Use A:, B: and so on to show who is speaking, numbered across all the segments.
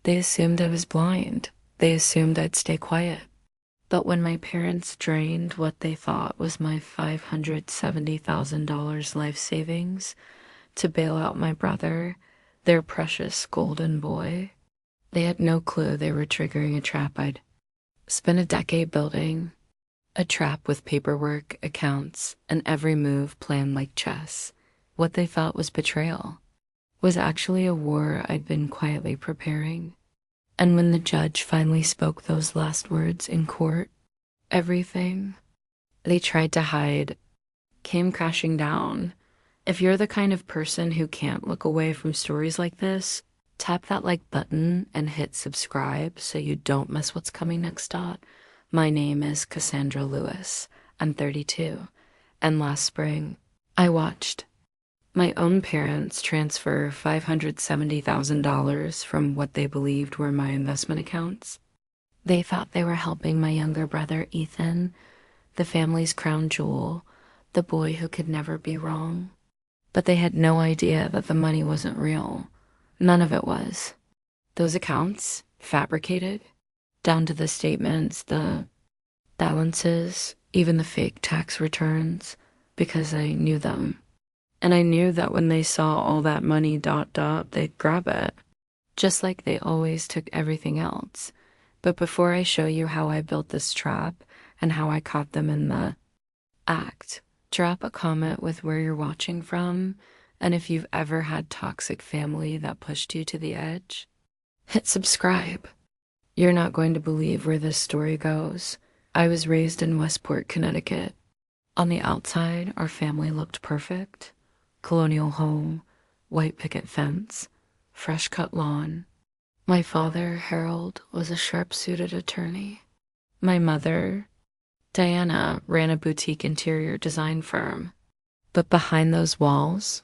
A: They assumed I was blind. They assumed I'd stay quiet. But when my parents drained what they thought was my $570,000 life savings to bail out my brother, their precious golden boy, they had no clue they were triggering a trap I'd spent a decade building. A trap with paperwork, accounts, and every move planned like chess. What they thought was betrayal was actually a war I'd been quietly preparing. And when the judge finally spoke those last words in court, everything they tried to hide came crashing down. If you're the kind of person who can't look away from stories like this, tap that like button and hit subscribe so you don't miss what's coming next. My name is Cassandra Lewis. I'm 32. And last spring, I watched my own parents transfer $570,000 from what they believed were my investment accounts. They thought they were helping my younger brother, Ethan, the family's crown jewel, the boy who could never be wrong. But they had no idea that the money wasn't real. None of it was. Those accounts, fabricated, down to the statements, the balances, even the fake tax returns, because I knew them. And I knew that when they saw all that money ... they'd grab it, just like they always took everything else. But before I show you how I built this trap and how I caught them in the act, drop a comment with where you're watching from, and if you've ever had toxic family that pushed you to the edge, hit subscribe. You're not going to believe where this story goes. I was raised in Westport, Connecticut. On the outside, our family looked perfect. Colonial home, white picket fence, fresh-cut lawn. My father, Harold, was a sharp-suited attorney. My mother, Diana, ran a boutique interior design firm. But behind those walls,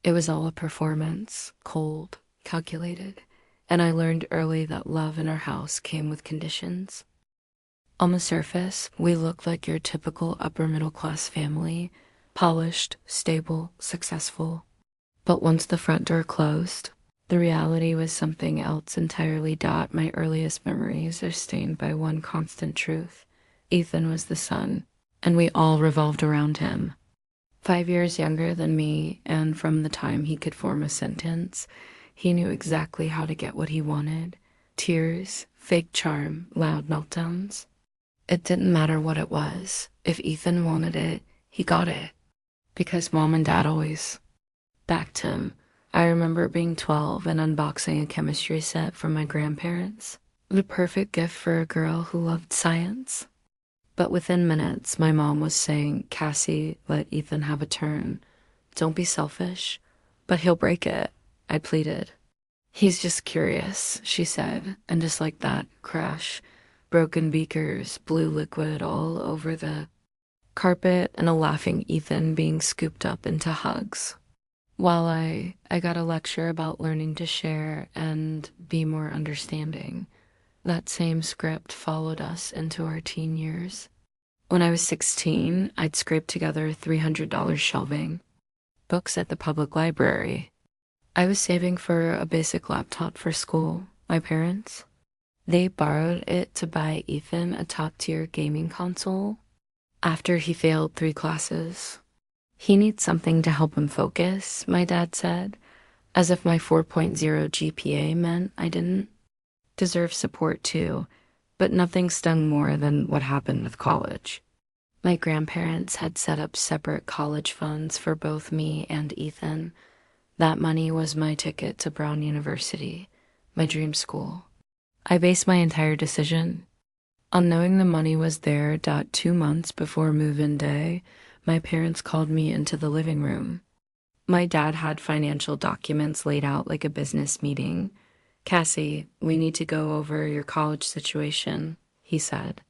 A: it was all a performance, cold, calculated, and I learned early that love in our house came with conditions. On the surface, we looked like your typical upper-middle-class family, polished, stable, successful. But once the front door closed, the reality was something else entirely. My earliest memories are stained by one constant truth. Ethan was the son, and we all revolved around him. 5 years younger than me, and from the time he could form a sentence, he knew exactly how to get what he wanted. Tears, fake charm, loud meltdowns. It didn't matter what it was. If Ethan wanted it, he got it. Because Mom and Dad always backed him. I remember being 12 and unboxing a chemistry set from my grandparents. The perfect gift for a girl who loved science. But within minutes, my mom was saying, "Cassie, let Ethan have a turn. Don't be selfish." "But he'll break it," I pleaded. "He's just curious," she said, and just like that, crash. Broken beakers, blue liquid all over the carpet, and a laughing Ethan being scooped up into hugs. While I got a lecture about learning to share and be more understanding. That same script followed us into our teen years. When I was 16, I'd scraped together $300 shelving, books at the public library. I was saving for a basic laptop for school. My parents, they borrowed it to buy Ethan a top-tier gaming console after he failed 3 classes. "He needs something to help him focus," my dad said, as if my 4.0 GPA meant I didn't deserve support too, but nothing stung more than what happened with college. My grandparents had set up separate college funds for both me and Ethan. That money was my ticket to Brown University, my dream school. I based my entire decision on knowing the money was there. 2 months before move-in day, my parents called me into the living room. My dad had financial documents laid out like a business meeting. "Cassie, we need to go over your college situation," he said.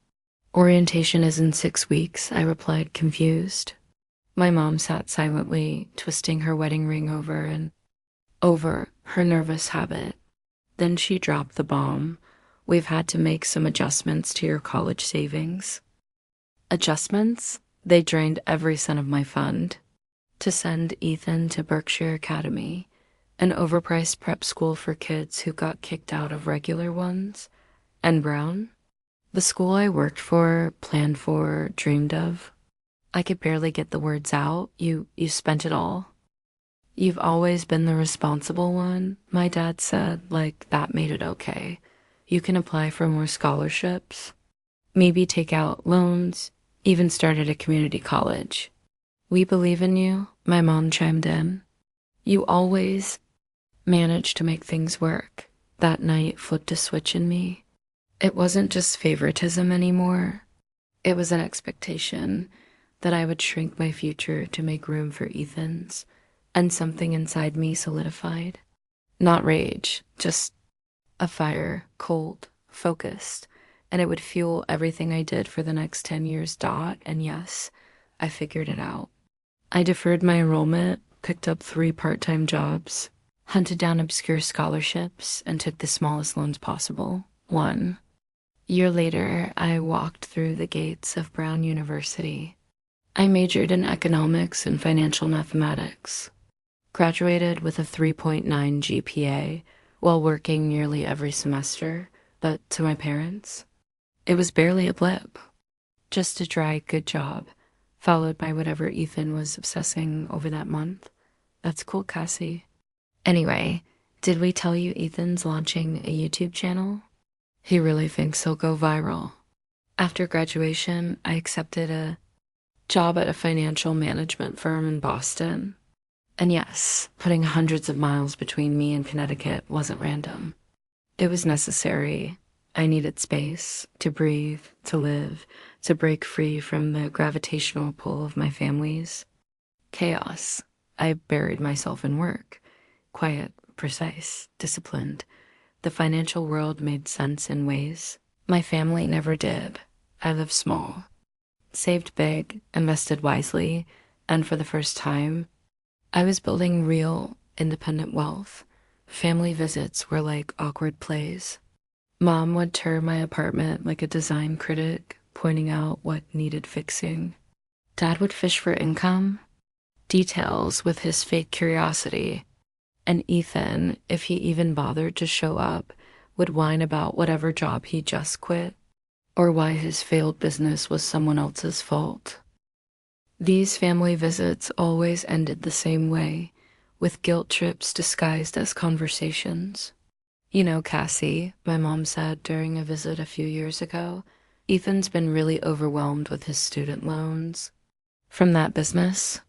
A: "Orientation is in 6 weeks," I replied, confused. My mom sat silently, twisting her wedding ring over and over, her nervous habit. Then she dropped the bomb. "We've had to make some adjustments to your college savings." Adjustments? They drained every cent of my fund to send Ethan to Berkshire Academy. an overpriced prep school for kids who got kicked out of regular ones, and Brown, the school I worked for, planned for, dreamed of. I could barely get the words out. You spent it all. You've always been the responsible one, my dad said, like that made it okay. You can apply for more scholarships, maybe take out loans, even start at a community college. We believe in you, my mom chimed in. You always managed to make things work. That night flipped a switch in me. It wasn't just favoritism anymore. It was an expectation that I would shrink my future to make room for Ethan's, and something inside me solidified. Not rage, just a fire, cold, focused, and it would fuel everything I did for the next 10 years. And yes, I figured it out. I deferred my enrollment, picked up 3 part-time jobs, hunted down obscure scholarships, and took the smallest loans possible. 1 year later, I walked through the gates of Brown University. I majored in economics and financial mathematics, graduated with a 3.9 GPA while working nearly every semester, but to my parents, it was barely a blip. Just a dry, good job, followed by whatever Ethan was obsessing over that month. That's cool, Cassie. Anyway, did we tell you Ethan's launching a YouTube channel? He really thinks he'll go viral. After graduation, I accepted a job at a financial management firm in Boston. And yes, putting hundreds of miles between me and Connecticut wasn't random. It was necessary. I needed space to breathe, to live, to break free from the gravitational pull of my family's chaos. I buried myself in work. Quiet, precise, disciplined. The financial world made sense in ways my family never did. I lived small, saved big, invested wisely, and for the first time, I was building real, independent wealth. Family visits were like awkward plays. Mom would tour my apartment like a design critic, pointing out what needed fixing. Dad would fish for income, details with his fake curiosity. And Ethan, if he even bothered to show up, would whine about whatever job he just quit, or why his failed business was someone else's fault. These family visits always ended the same way, with guilt trips disguised as conversations. You know, Cassie, my mom said during a visit a few years ago, Ethan's been really overwhelmed with his student loans. From that business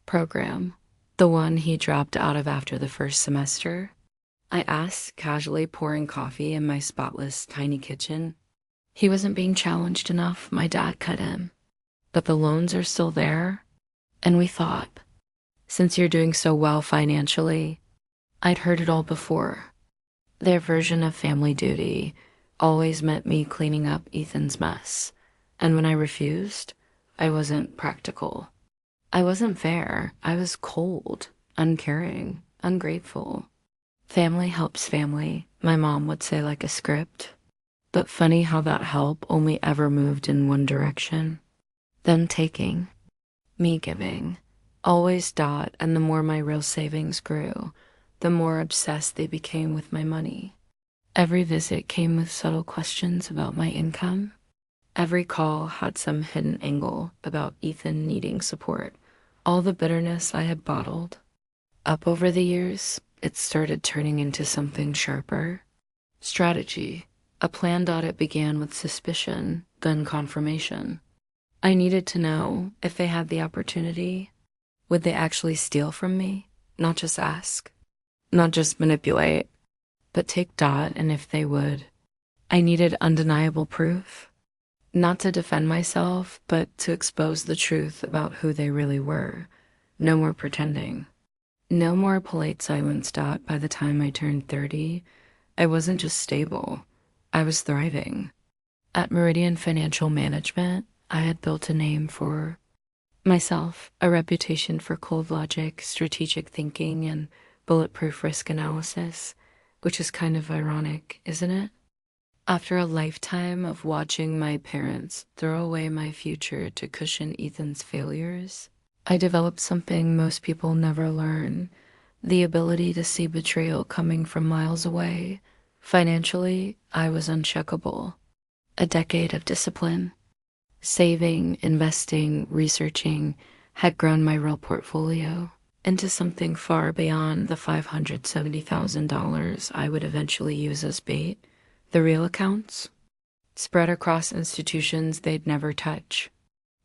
A: program, the one he dropped out of after the first semester, I asked, casually pouring coffee in my spotless, tiny kitchen. He wasn't being challenged enough, my dad cut in. But the loans are still there, and we thought, since you're doing so well financially, I'd heard it all before. Their version of family duty always meant me cleaning up Ethan's mess, and when I refused, I wasn't practical. I wasn't fair. I was cold, uncaring, ungrateful. Family helps family, my mom would say like a script. But funny how that help only ever moved in one direction. Them taking, me giving, always . And the more my real savings grew, the more obsessed they became with my money. Every visit came with subtle questions about my income. Every call had some hidden angle about Ethan needing support. All the bitterness I had bottled up over the years, it started turning into something sharper. Strategy. A planned audit began with suspicion, then confirmation. I needed to know if they had the opportunity. Would they actually steal from me? Not just ask. Not just manipulate, but take . And if they would, I needed undeniable proof. Not to defend myself, but to expose the truth about who they really were. No more pretending. No more polite silence. By the time I turned 30, I wasn't just stable. I was thriving. At Meridian Financial Management, I had built a name for myself, a reputation for cold logic, strategic thinking, and bulletproof risk analysis, which is kind of ironic, isn't it? After a lifetime of watching my parents throw away my future to cushion Ethan's failures, I developed something most people never learn, The ability to see betrayal coming from miles away. Financially, I was uncheckable. A decade of discipline, saving, investing, researching had grown my real portfolio into something far beyond the $570,000 I would eventually use as bait. The real accounts, spread across institutions they'd never touch,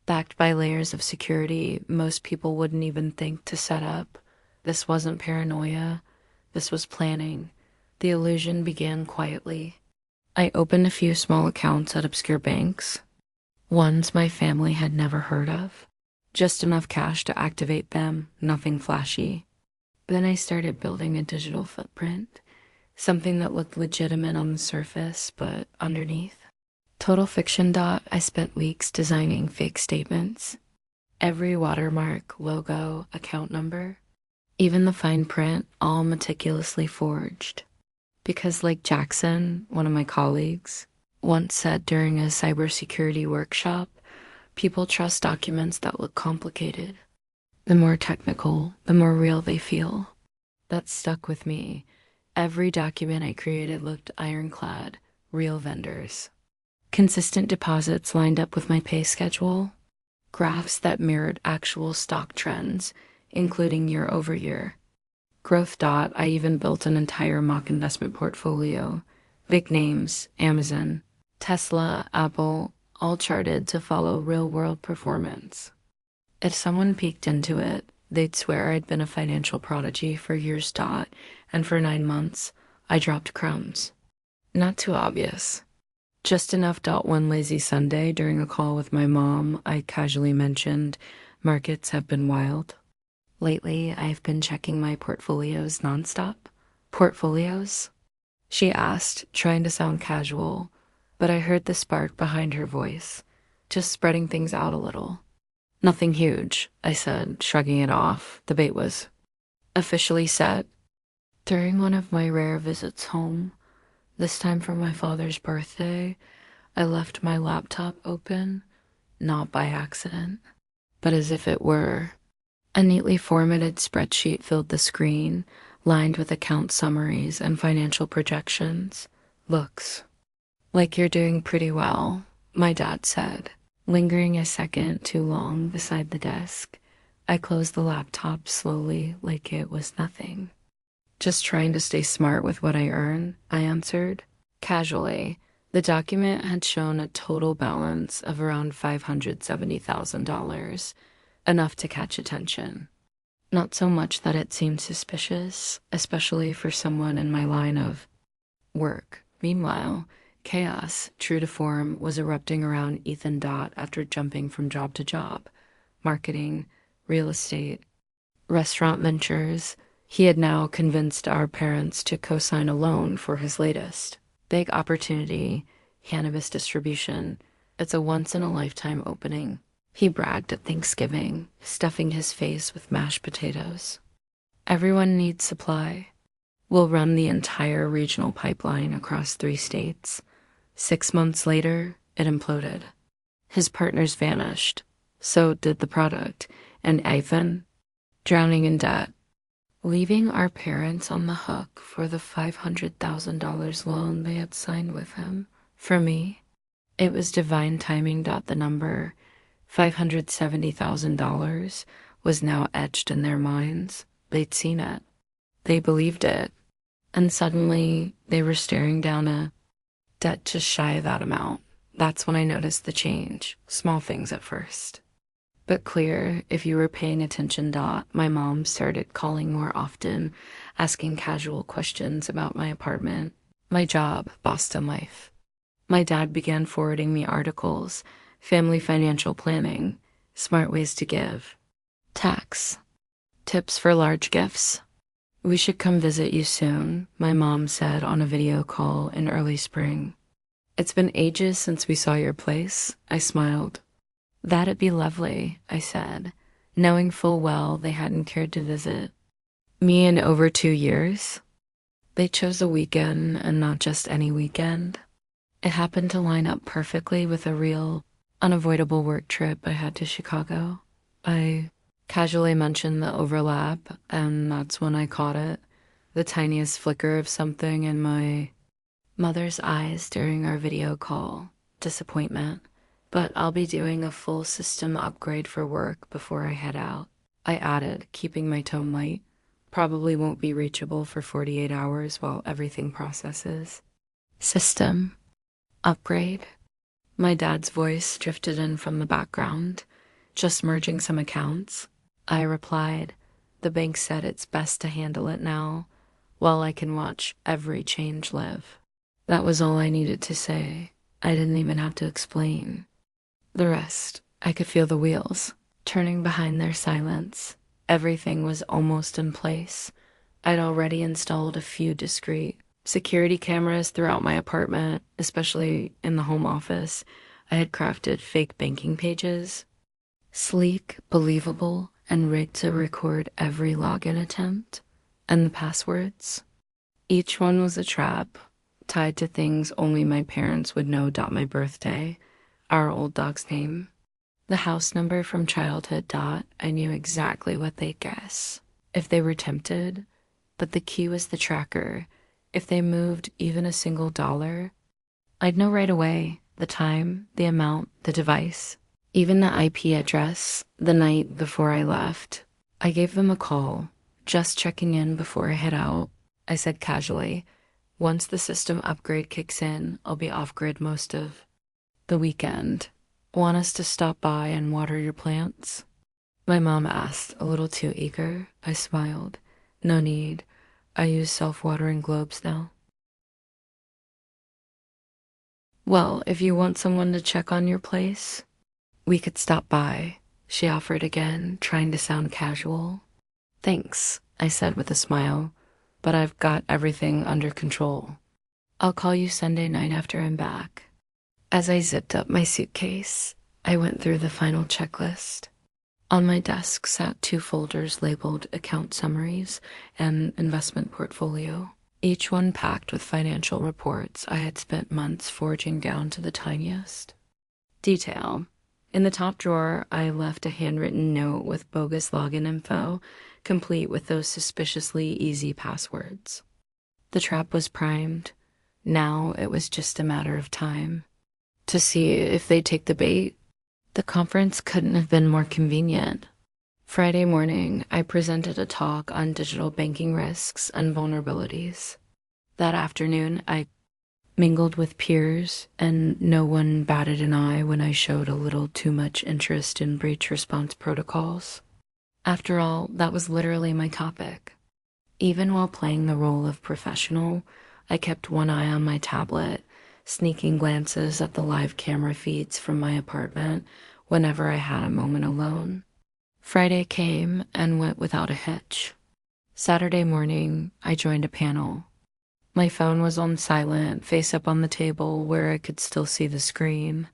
A: backed by layers of security most people wouldn't even think to set up. This wasn't paranoia, this was planning. The illusion began quietly. I opened a few small accounts at obscure banks, ones my family had never heard of. Just enough cash to activate them, nothing flashy. Then I started building a digital footprint, something that looked legitimate on the surface, but underneath. Total fiction. I spent weeks designing fake statements. Every watermark, logo, account number, even the fine print, all meticulously forged. Because like Jackson, one of my colleagues, once said during a cybersecurity workshop, people trust documents that look complicated. The more technical, the more real they feel. That stuck with me. Every document I created looked ironclad, real vendors. Consistent deposits lined up with my pay schedule. Graphs that mirrored actual stock trends, including year over year. Growth. I even built an entire mock investment portfolio. Big names, Amazon, Tesla, Apple, all charted to follow real-world performance. If someone peeked into it, they'd swear I'd been a financial prodigy for years. And for 9 months, I dropped crumbs. Not too obvious. Just enough. One lazy Sunday during a call with my mom, I casually mentioned, markets have been wild. Lately, I've been checking my portfolios nonstop. Portfolios? She asked, trying to sound casual, but I heard the spark behind her voice, just spreading things out a little. Nothing huge, I said, shrugging it off. The bait was officially set. During one of my rare visits home, this time for my father's birthday, I left my laptop open, not by accident, but as if it were. A neatly formatted spreadsheet filled the screen, lined with account summaries and financial projections. Looks like you're doing pretty well, my dad said, lingering a second too long beside the desk. I closed the laptop slowly, like it was nothing. Just trying to stay smart with what I earn, I answered. Casually, the document had shown a total balance of around $570,000, enough to catch attention. Not so much that it seemed suspicious, especially for someone in my line of work. Meanwhile, chaos, true to form, was erupting around Ethan. After jumping from job to job. Marketing, real estate, restaurant ventures. He had now convinced our parents to co-sign a loan for his latest big opportunity, cannabis distribution. It's a once-in-a-lifetime opening. He bragged at Thanksgiving, stuffing his face with mashed potatoes. Everyone needs supply. We'll run the entire regional pipeline across 3 states. 6 months later, it imploded. His partners vanished. So did the product. And Ethan, drowning in debt, leaving our parents on the hook for the $500,000 loan they had signed with him. For me, it was divine timing. The number, $570,000, was now etched in their minds. They'd seen it. They believed it. And suddenly, they were staring down a debt just shy of that amount. That's when I noticed the change. Small things at first, but clear if you were paying attention. My mom started calling more often, asking casual questions about my apartment, my job, Boston life. My dad began forwarding me articles, family financial planning, smart ways to give, tax, tips for large gifts. We should come visit you soon, my mom said on a video call in early spring. It's been ages since we saw your place, I smiled. That'd be lovely, I said, knowing full well they hadn't cared to visit me in over 2 years. They chose a weekend, and not just any weekend. It happened to line up perfectly with a real, unavoidable work trip I had to Chicago. I Casually mentioned the overlap, and that's when I caught it. The tiniest flicker of something in my mother's eyes during our video call. Disappointment. But I'll be doing a full system upgrade for work before I head out. I added, keeping my tone light. Probably won't be reachable for 48 hours while everything processes. System. Upgrade. My dad's voice drifted in from the background. Just merging some accounts. I replied, the bank said it's best to handle it now, while I can watch every change live. That was all I needed to say. I didn't even have to explain. The rest, I could feel the wheels turning behind their silence. Everything was almost in place. I'd already installed a few discreet security cameras throughout my apartment, especially in the home office. I had crafted fake banking pages, sleek, believable, and rigged to record every login attempt and the passwords. Each one was a trap, tied to things only my parents would know. My birthday, our old dog's name, the house number from childhood. I knew exactly what they'd guess if they were tempted, but the key was the tracker. If they moved even a single dollar, I'd know right away the time, the amount, the device, even the IP address. The night before I left, I gave them a call, just checking in before I head out. I said casually, once the system upgrade kicks in, I'll be off-grid most of the weekend. Want us to stop by and water your plants? My mom asked, a little too eager. I smiled. No need. I use self-watering globes now. Well, if you want someone to check on your place, we could stop by, she offered again, trying to sound casual. Thanks, I said with a smile, but I've got everything under control. I'll call you Sunday night after I'm back. As I zipped up my suitcase, I went through the final checklist. On my desk sat 2 folders labeled account summaries and investment portfolio, each one packed with financial reports I had spent months forging down to the tiniest detail. In the top drawer, I left a handwritten note with bogus login info, complete with those suspiciously easy passwords. The trap was primed. Now it was just a matter of time to see if they'd take the bait. The conference couldn't have been more convenient. Friday morning, I presented a talk on digital banking risks and vulnerabilities. That afternoon, I mingled with peers, and no one batted an eye when I showed a little too much interest in breach response protocols. After all, that was literally my topic. Even while playing the role of professional, I kept one eye on my tablet, sneaking glances at the live camera feeds from my apartment whenever I had a moment alone. Friday came and went without a hitch. Saturday morning, I joined a panel. My phone was on silent, face up on the table where I could still see the screen.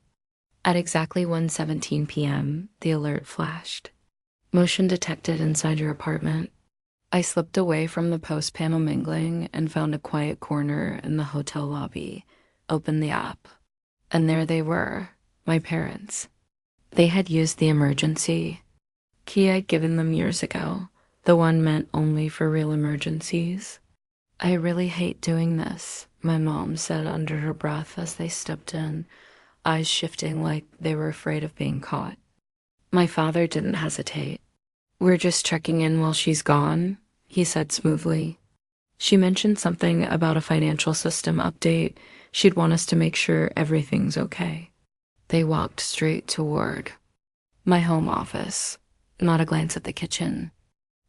A: At exactly 1:17 p.m., the alert flashed. Motion detected inside your apartment. I slipped away from the post-panel mingling and found a quiet corner in the hotel lobby, opened the app, and there they were, my parents. They had used the emergency key I'd given them years ago, the one meant only for real emergencies. I really hate doing this, my mom said under her breath as they stepped in, eyes shifting like they were afraid of being caught. My father didn't hesitate. We're just checking in while she's gone, he said smoothly. She mentioned something about a financial system update. She'd want us to make sure everything's okay. They walked straight toward my home office, not a glance at the kitchen.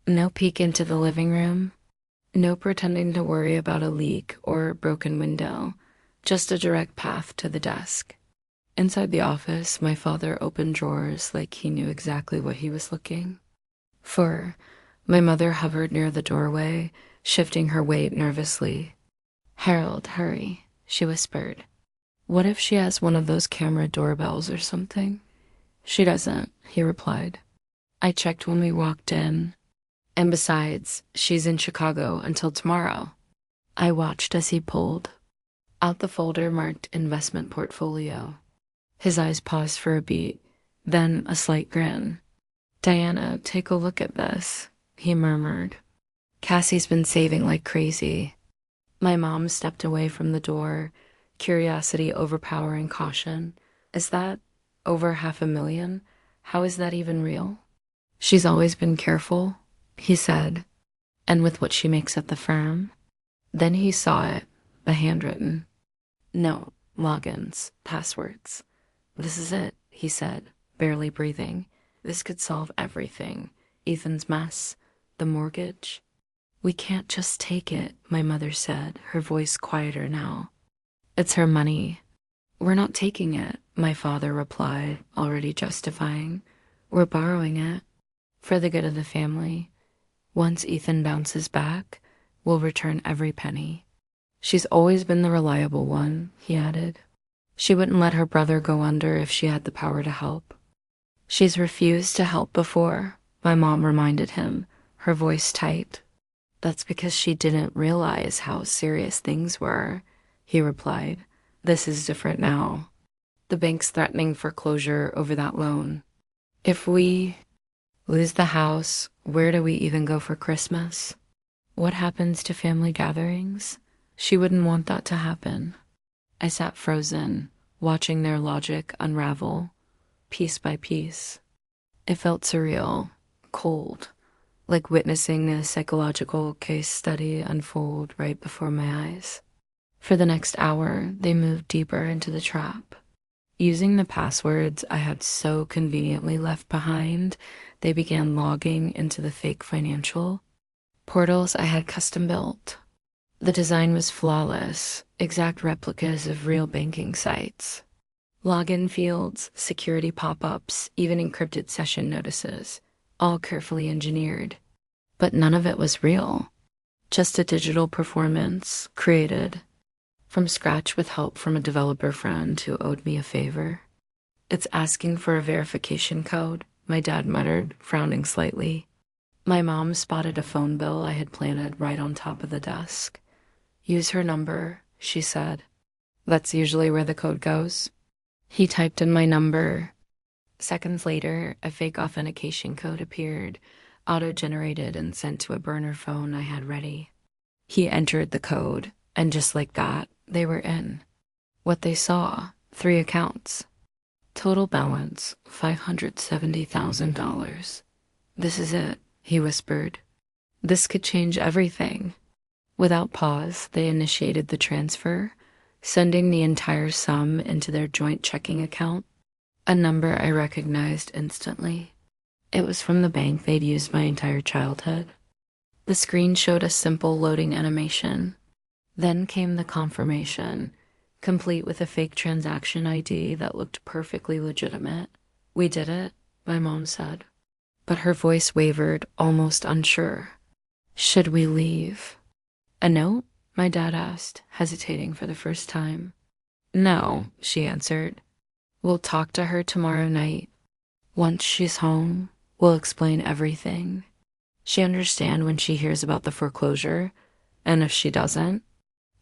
A: No peek into the living room. No pretending to worry about a leak or a broken window, just a direct path to the desk. Inside the office, my father opened drawers like he knew exactly what he was looking for. My mother hovered near the doorway, shifting her weight nervously. "Harold, hurry," she whispered. "What if she has one of those camera doorbells or something?" "She doesn't," he replied. "I checked when we walked in. And besides, she's in Chicago until tomorrow." I watched as he pulled out the folder marked investment portfolio. His eyes paused for a beat, then a slight grin. "Diana, take a look at this," he murmured. "Cassie's been saving like crazy." My mom stepped away from the door, curiosity overpowering caution. "Is that over 500,000? How is that even real?" "She's always been careful," he said. "And with what she makes at the firm?" Then he saw it, the handwritten. "No, logins, passwords. This is it," he said, barely breathing. "This could solve everything. Ethan's mess, the mortgage." "We can't just take it," my mother said, her voice quieter now. "It's her money." "We're not taking it," my father replied, already justifying. "We're borrowing it for the good of the family. Once Ethan bounces back, we'll return every penny." "She's always been the reliable one," he added. "She wouldn't let her brother go under if she had the power to help." "She's refused to help before," my mom reminded him, her voice tight. "That's because she didn't realize how serious things were," he replied. "This is different now. The bank's threatening foreclosure over that loan. If we lose the house, where do we even go for Christmas? What happens to family gatherings? She wouldn't want that to happen." I sat frozen, watching their logic unravel, piece by piece. It felt surreal, cold, like witnessing a psychological case study unfold right before my eyes. For the next hour, they moved deeper into the trap. Using the passwords I had so conveniently left behind, they began logging into the fake financial portals I had custom built. The design was flawless, exact replicas of real banking sites. Login fields, security pop-ups, even encrypted session notices, all carefully engineered. But none of it was real. Just a digital performance, created from scratch with help from a developer friend who owed me a favor. "It's asking for a verification code," my dad muttered, frowning slightly. My mom spotted a phone bill I had planted right on top of the desk. "Use her number," she said. "That's usually where the code goes." He typed in my number. Seconds later, a fake authentication code appeared, auto-generated and sent to a burner phone I had ready. He entered the code, and just like that, they were in. What they saw, 3 accounts. Total balance, $570,000. "This is it," he whispered. "This could change everything." Without pause, they initiated the transfer, sending the entire sum into their joint checking account, a number I recognized instantly. It was from the bank they'd used my entire childhood. The screen showed a simple loading animation. Then came the confirmation, complete with a fake transaction ID that looked perfectly legitimate. "We did it," my mom said. But her voice wavered, almost unsure. "Should we leave?" "A note?" my dad asked, hesitating for the first time. "No," she answered. "We'll talk to her tomorrow night. Once she's home, we'll explain everything. She understand when she hears about the foreclosure, and if she doesn't."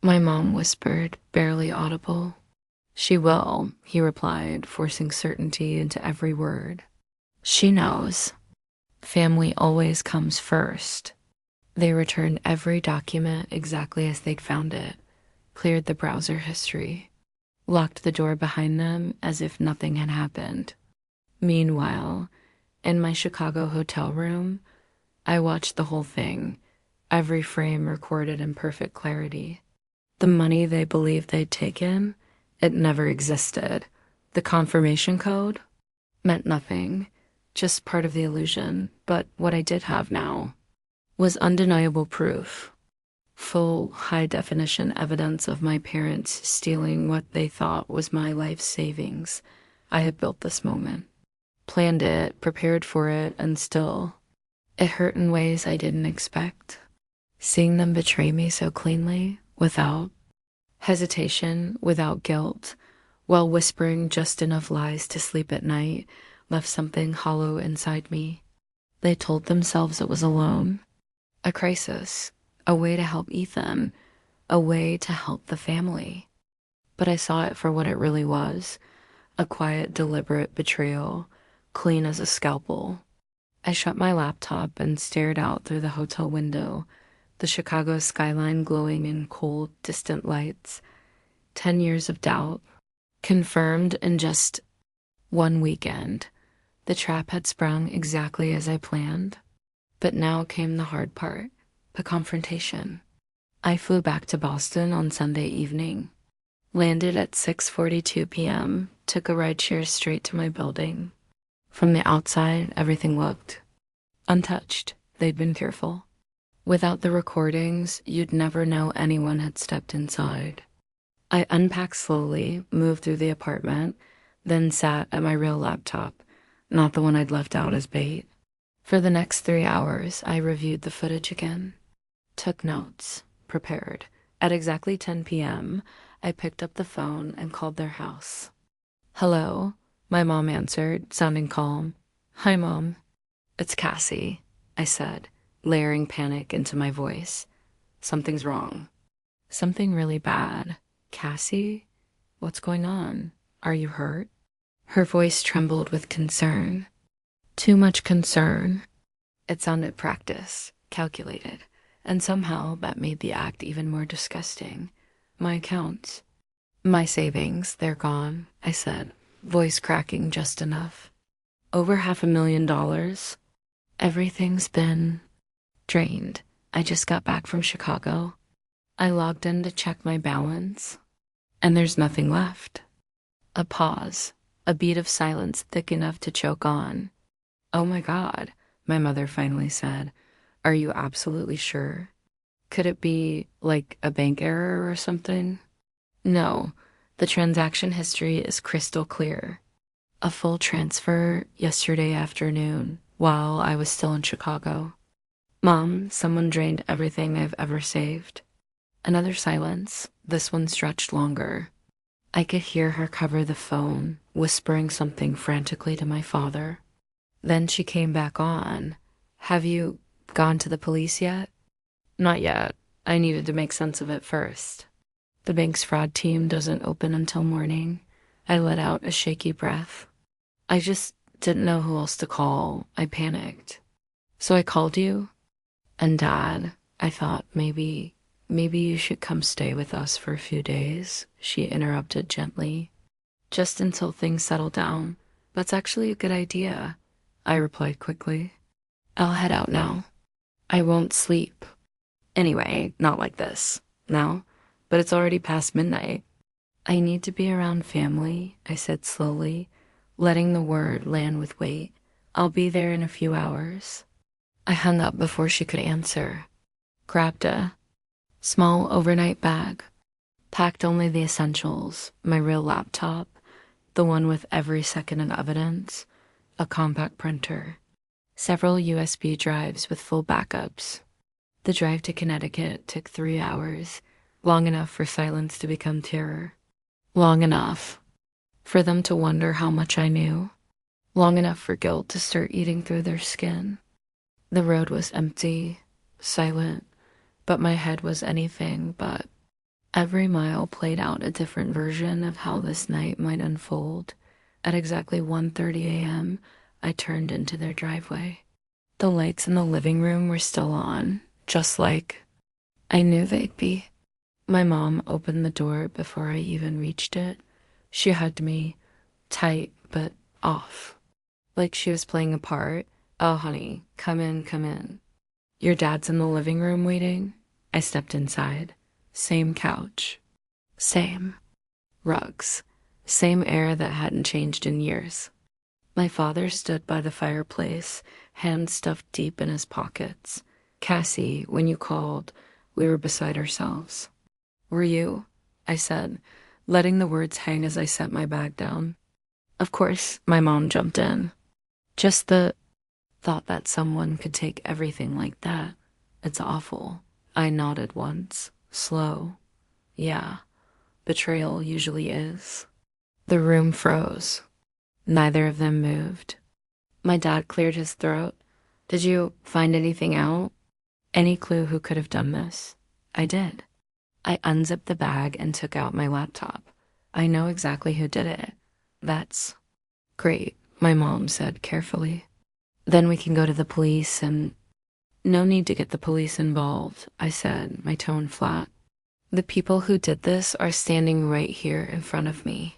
A: My mom whispered, barely audible. "She will," he replied, forcing certainty into every word. "She knows. Family always comes first." They returned every document exactly as they'd found it, cleared the browser history, locked the door behind them as if nothing had happened. Meanwhile, in my Chicago hotel room, I watched the whole thing, every frame recorded in perfect clarity. The money they believed they'd taken, it never existed. The confirmation code meant nothing, just part of the illusion. But what I did have now was undeniable proof. Full, high-definition evidence of my parents stealing what they thought was my life savings. I had built this moment, planned it, prepared for it, and still, it hurt in ways I didn't expect. Seeing them betray me so cleanly, without hesitation, without guilt, while whispering just enough lies to sleep at night, left something hollow inside me. They told themselves it was a loan, a crisis, a way to help Ethan, a way to help the family. But I saw it for what it really was, a quiet, deliberate betrayal, clean as a scalpel. I shut my laptop and stared out through the hotel window, the Chicago skyline glowing in cold, distant lights. 10 years of doubt, confirmed in just one weekend. The trap had sprung exactly as I planned. But now came the hard part, the confrontation. I flew back to Boston on Sunday evening, landed at 6:42 p.m., took a rideshare straight to my building. From the outside, everything looked untouched. They'd been careful. Without the recordings, you'd never know anyone had stepped inside. I unpacked slowly, moved through the apartment, then sat at my real laptop, not the one I'd left out as bait. For the next 3 hours, I reviewed the footage again, took notes, prepared. At exactly 10 p.m., I picked up the phone and called their house. "Hello," my mom answered, sounding calm. "Hi, Mom." "It's Cassie," I said, layering panic into my voice. "Something's wrong." "Something really bad." "Cassie? What's going on? Are you hurt?" Her voice trembled with concern. Too much concern. It sounded practiced, calculated, and somehow that made the act even more disgusting. "My accounts. My savings, they're gone," I said, voice cracking just enough. "Over $500,000. Everything's been drained. I just got back from Chicago. I logged in to check my balance, and there's nothing left." A pause, a beat of silence thick enough to choke on. "Oh my God," my mother finally said. "Are you absolutely sure? Could it be like a bank error or something?" "No, the transaction history is crystal clear. A full transfer yesterday afternoon while I was still in Chicago. Mom, someone drained everything I've ever saved." Another silence, this one stretched longer. I could hear her cover the phone, whispering something frantically to my father. Then she came back on. "Have you gone to the police yet?" "Not yet. I needed to make sense of it first. The bank's fraud team doesn't open until morning." I let out a shaky breath. "I just didn't know who else to call. I panicked. So I called you. And Dad, I thought maybe you should come stay with us for a few days," she interrupted gently. "Just until things settle down." "That's actually a good idea," I replied quickly. "I'll head out now. I won't sleep. Anyway, not like this. Now, but it's already past midnight." "I need to be around family," I said slowly, letting the word land with weight. "I'll be there in a few hours." I hung up before she could answer. Grabbed a small overnight bag, packed only the essentials, my real laptop, the one with every second of evidence, a compact printer, several USB drives with full backups. The drive to Connecticut took 3 hours, long enough for silence to become terror. Long enough for them to wonder how much I knew. Long enough for guilt to start eating through their skin. The road was empty, silent, but my head was anything but. Every mile played out a different version of how this night might unfold. At exactly 1:30 a.m., I turned into their driveway. The lights in the living room were still on, just like I knew they'd be. My mom opened the door before I even reached it. She hugged me, tight but off, like she was playing a part. "Oh, honey, come in, come in. Your dad's in the living room waiting." I stepped inside. Same couch. Same rugs. Same air that hadn't changed in years. My father stood by the fireplace, hands stuffed deep in his pockets. "Cassie, when you called, we were beside ourselves." "Were you?" I said, letting the words hang as I set my bag down. Of course, my mom jumped in. "Just the thought that someone could take everything like that. It's awful." I nodded once, slow. "Yeah, betrayal usually is." The room froze. Neither of them moved. My dad cleared his throat. "Did you find anything out? Any clue who could have done this?" I did. I unzipped the bag and took out my laptop. "I know exactly who did it." "That's great," my mom said carefully. Then we can go to the police and... No need to get the police involved, I said, my tone flat. The people who did this are standing right here in front of me.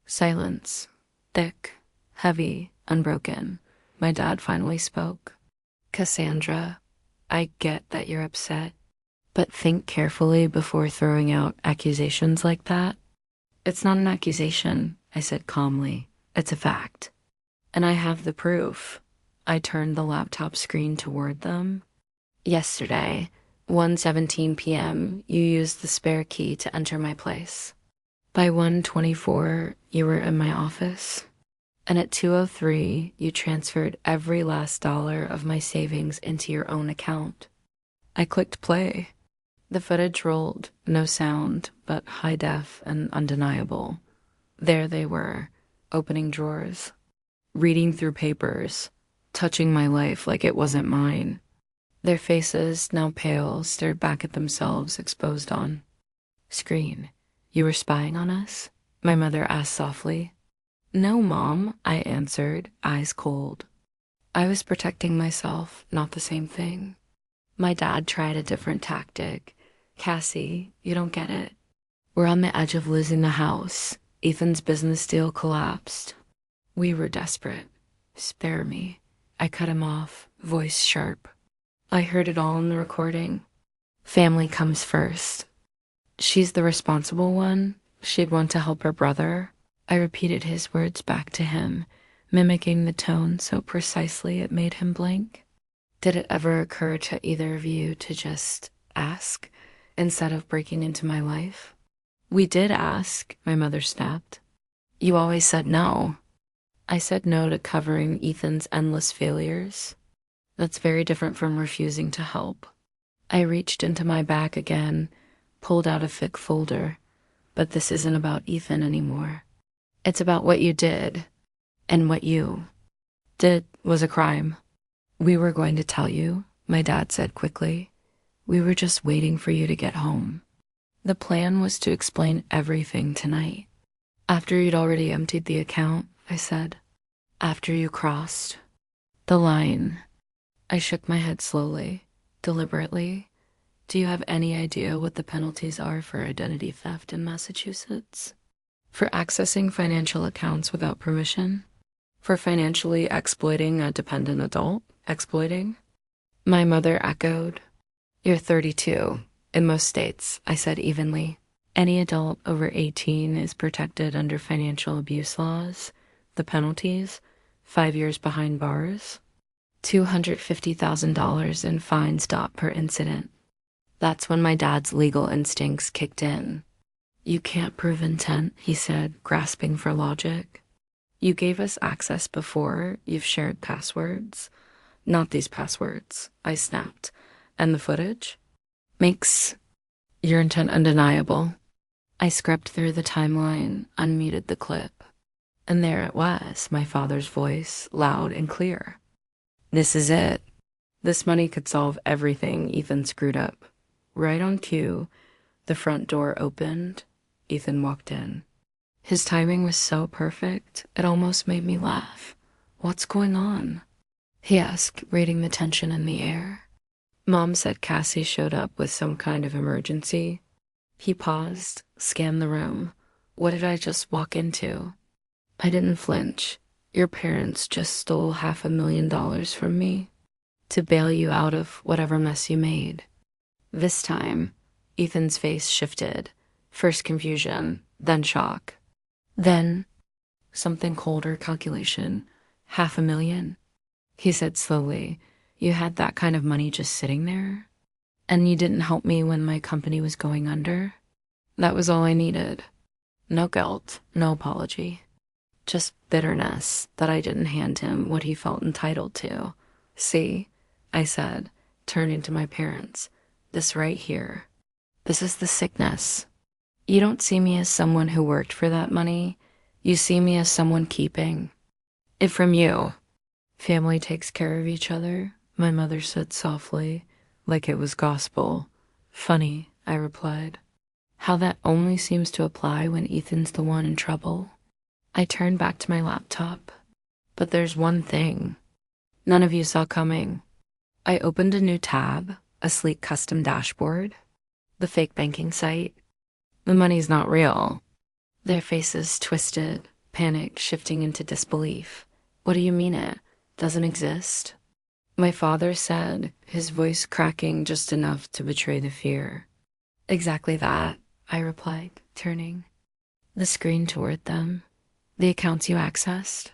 A: Silence. Thick, heavy, unbroken. My dad finally spoke. Cassandra, I get that you're upset, but think carefully before throwing out accusations like that. It's not an accusation, I said calmly. It's a fact. And I have the proof. I turned the laptop screen toward them. Yesterday, 1:17 p.m., you used the spare key to enter my place. By 1:24, you were in my office. And at 2:03, you transferred every last dollar of my savings into your own account. I clicked play. The footage rolled, no sound, but high def and undeniable. There they were, opening drawers, reading through papers, touching my life like it wasn't mine. Their faces, now pale, stared back at themselves exposed on screen. You were spying on us? My mother asked softly. No, Mom, I answered, eyes cold. I was protecting myself, not the same thing. My dad tried a different tactic. Cassie, you don't get it. We're on the edge of losing the house. Ethan's business deal collapsed. We were desperate. Spare me. I cut him off, voice sharp. I heard it all in the recording. Family comes first. She's the responsible one. She'd want to help her brother. I repeated his words back to him, mimicking the tone so precisely it made him blink. Did it ever occur to either of you to just ask instead of breaking into my life? We did ask, my mother snapped. You always said no. I said no to covering Ethan's endless failures. That's very different from refusing to help. I reached into my bag again, pulled out a thick folder. But this isn't about Ethan anymore. It's about what you did, and what you did was a crime. We were going to tell you, my dad said quickly. We were just waiting for you to get home. The plan was to explain everything tonight. After you'd already emptied the account, I said. After you crossed the line. I shook my head slowly, deliberately. Do you have any idea what the penalties are for identity theft in Massachusetts? For accessing financial accounts without permission? For financially exploiting a dependent adult? Exploiting? My mother echoed. You're 32. In most states, I said evenly. Any adult over 18 is protected under financial abuse laws. The penalties? 5 years behind bars. $250,000 in fines per incident. That's when my dad's legal instincts kicked in. You can't prove intent, he said, grasping for logic. You gave us access before. You've shared passwords. Not these passwords, I snapped. And the footage? Makes your intent undeniable. I scrubbed through the timeline, unmuted the clip. And there it was, my father's voice, loud and clear. This is it. This money could solve everything Ethan screwed up. Right on cue, the front door opened. Ethan walked in. His timing was so perfect, it almost made me laugh. What's going on? He asked, reading the tension in the air. Mom said Cassie showed up with some kind of emergency. He paused, scanned the room. What did I just walk into? I didn't flinch. Your parents just stole $500,000 from me to bail you out of whatever mess you made. This time, Ethan's face shifted. First confusion, then shock. Then, something colder calculation. $500,000. He said slowly, you had that kind of money just sitting there? And you didn't help me when my company was going under? That was all I needed. No guilt, no apology. Just bitterness that I didn't hand him what he felt entitled to. See, I said, turning to my parents. This right here. This is the sickness. You don't see me as someone who worked for that money. You see me as someone keeping it from you. Family takes care of each other, my mother said softly, like it was gospel. Funny, I replied. How that only seems to apply when Ethan's the one in trouble. I turned back to my laptop. But there's one thing. none of you saw coming. I opened a new tab, a sleek custom dashboard, the fake banking site. The money's not real. Their faces twisted, panicked, shifting into disbelief. What do you mean it doesn't exist? My father said, his voice cracking just enough to betray the fear. Exactly that, I replied, turning the screen toward them. The accounts you accessed?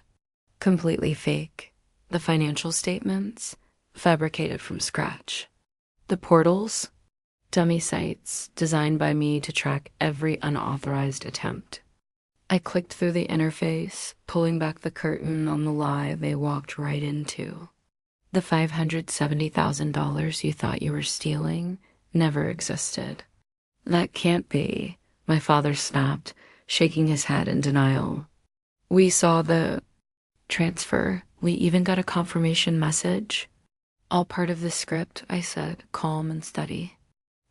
A: Completely fake. The financial statements? Fabricated from scratch. The portals? Dummy sites designed by me to track every unauthorized attempt. I clicked through the interface, pulling back the curtain on the lie they walked right into. The $570,000 you thought you were stealing never existed. That can't be, my father snapped, shaking his head in denial. We saw the transfer. We even got a confirmation message. All part of the script, I said, calm and steady.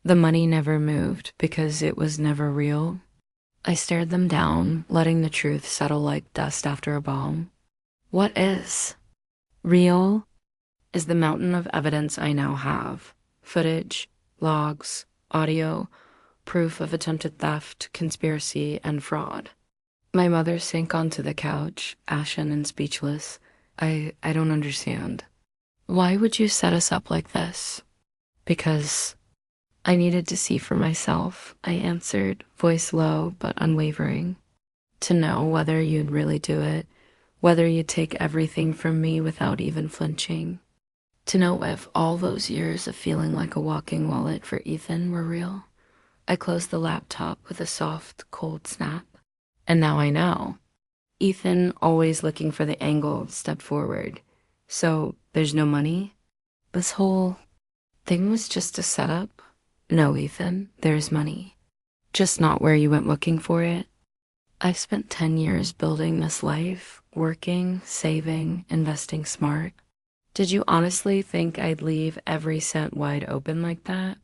A: The money never moved because it was never real. I stared them down, letting the truth settle like dust after a bomb. What is? Real is the mountain of evidence I now have. Footage, logs, audio, proof of attempted theft, conspiracy, and fraud. My mother sank onto the couch, ashen and speechless. I don't understand. Why would you set us up like this? Because I needed to see for myself, I answered, voice low but unwavering. To know whether you'd really do it, whether you'd take everything from me without even flinching. To know if all those years of feeling like a walking wallet for Ethan were real. I closed the laptop with a soft, cold snap. And now I know. Ethan, always looking for the angle, stepped forward. So, there's no money? This whole thing was just a setup? No, Ethan, there's money. Just not where you went looking for it. I've spent 10 years building this life, working, saving, investing smart. Did you honestly think I'd leave every cent wide open like that?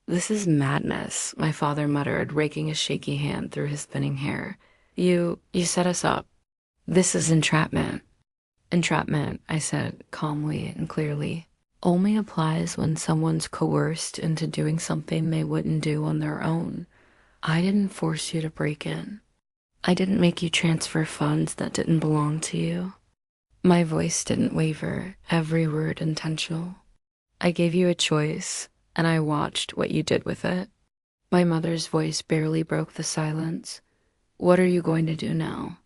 A: This is madness, my father muttered, raking a shaky hand through his thinning hair. You set us up. This is entrapment. Entrapment, I said calmly and clearly, only applies when someone's coerced into doing something they wouldn't do on their own. I didn't force you to break in. I didn't make you transfer funds that didn't belong to you. My voice didn't waver, every word intentional. I gave you a choice, and I watched what you did with it. My mother's voice barely broke the silence. What are you going to do now?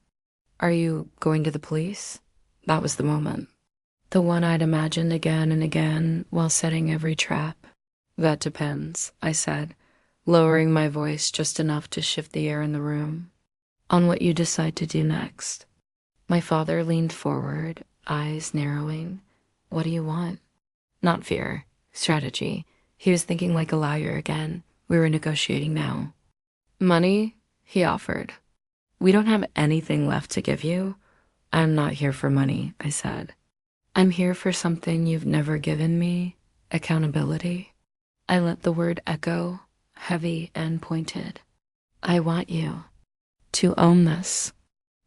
A: Are you going to the police? That was the moment. The one I'd imagined again and again while setting every trap. That depends, I said, lowering my voice just enough to shift the air in the room. On what you decide to do next. My father leaned forward, eyes narrowing. What do you want? Not fear, strategy. He was thinking like a lawyer again. We were negotiating now. Money? He offered. We don't have anything left to give you. I'm not here for money, I said. I'm here for something you've never given me, accountability. I let the word echo, heavy and pointed. I want you to own this,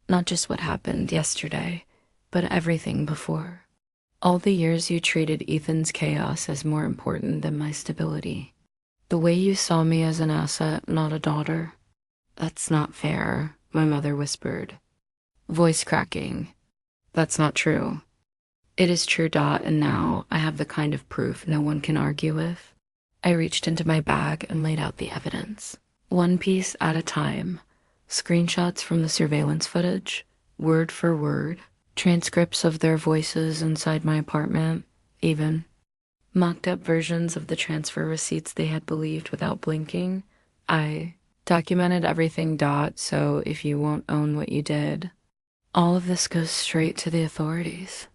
A: not just what happened yesterday, but everything before. All the years you treated Ethan's chaos as more important than my stability. The way you saw me as an asset, not a daughter. That's not fair, my mother whispered, voice cracking. That's not true. It is true, Dot, and now I have the kind of proof no one can argue with. I reached into my bag and laid out the evidence. One piece at a time. Screenshots from the surveillance footage, word for word. Transcripts of their voices inside my apartment, even. Mocked up versions of the transfer receipts they had believed without blinking. I documented everything, Dot, so if you won't own what you did. All of this goes straight to the authorities.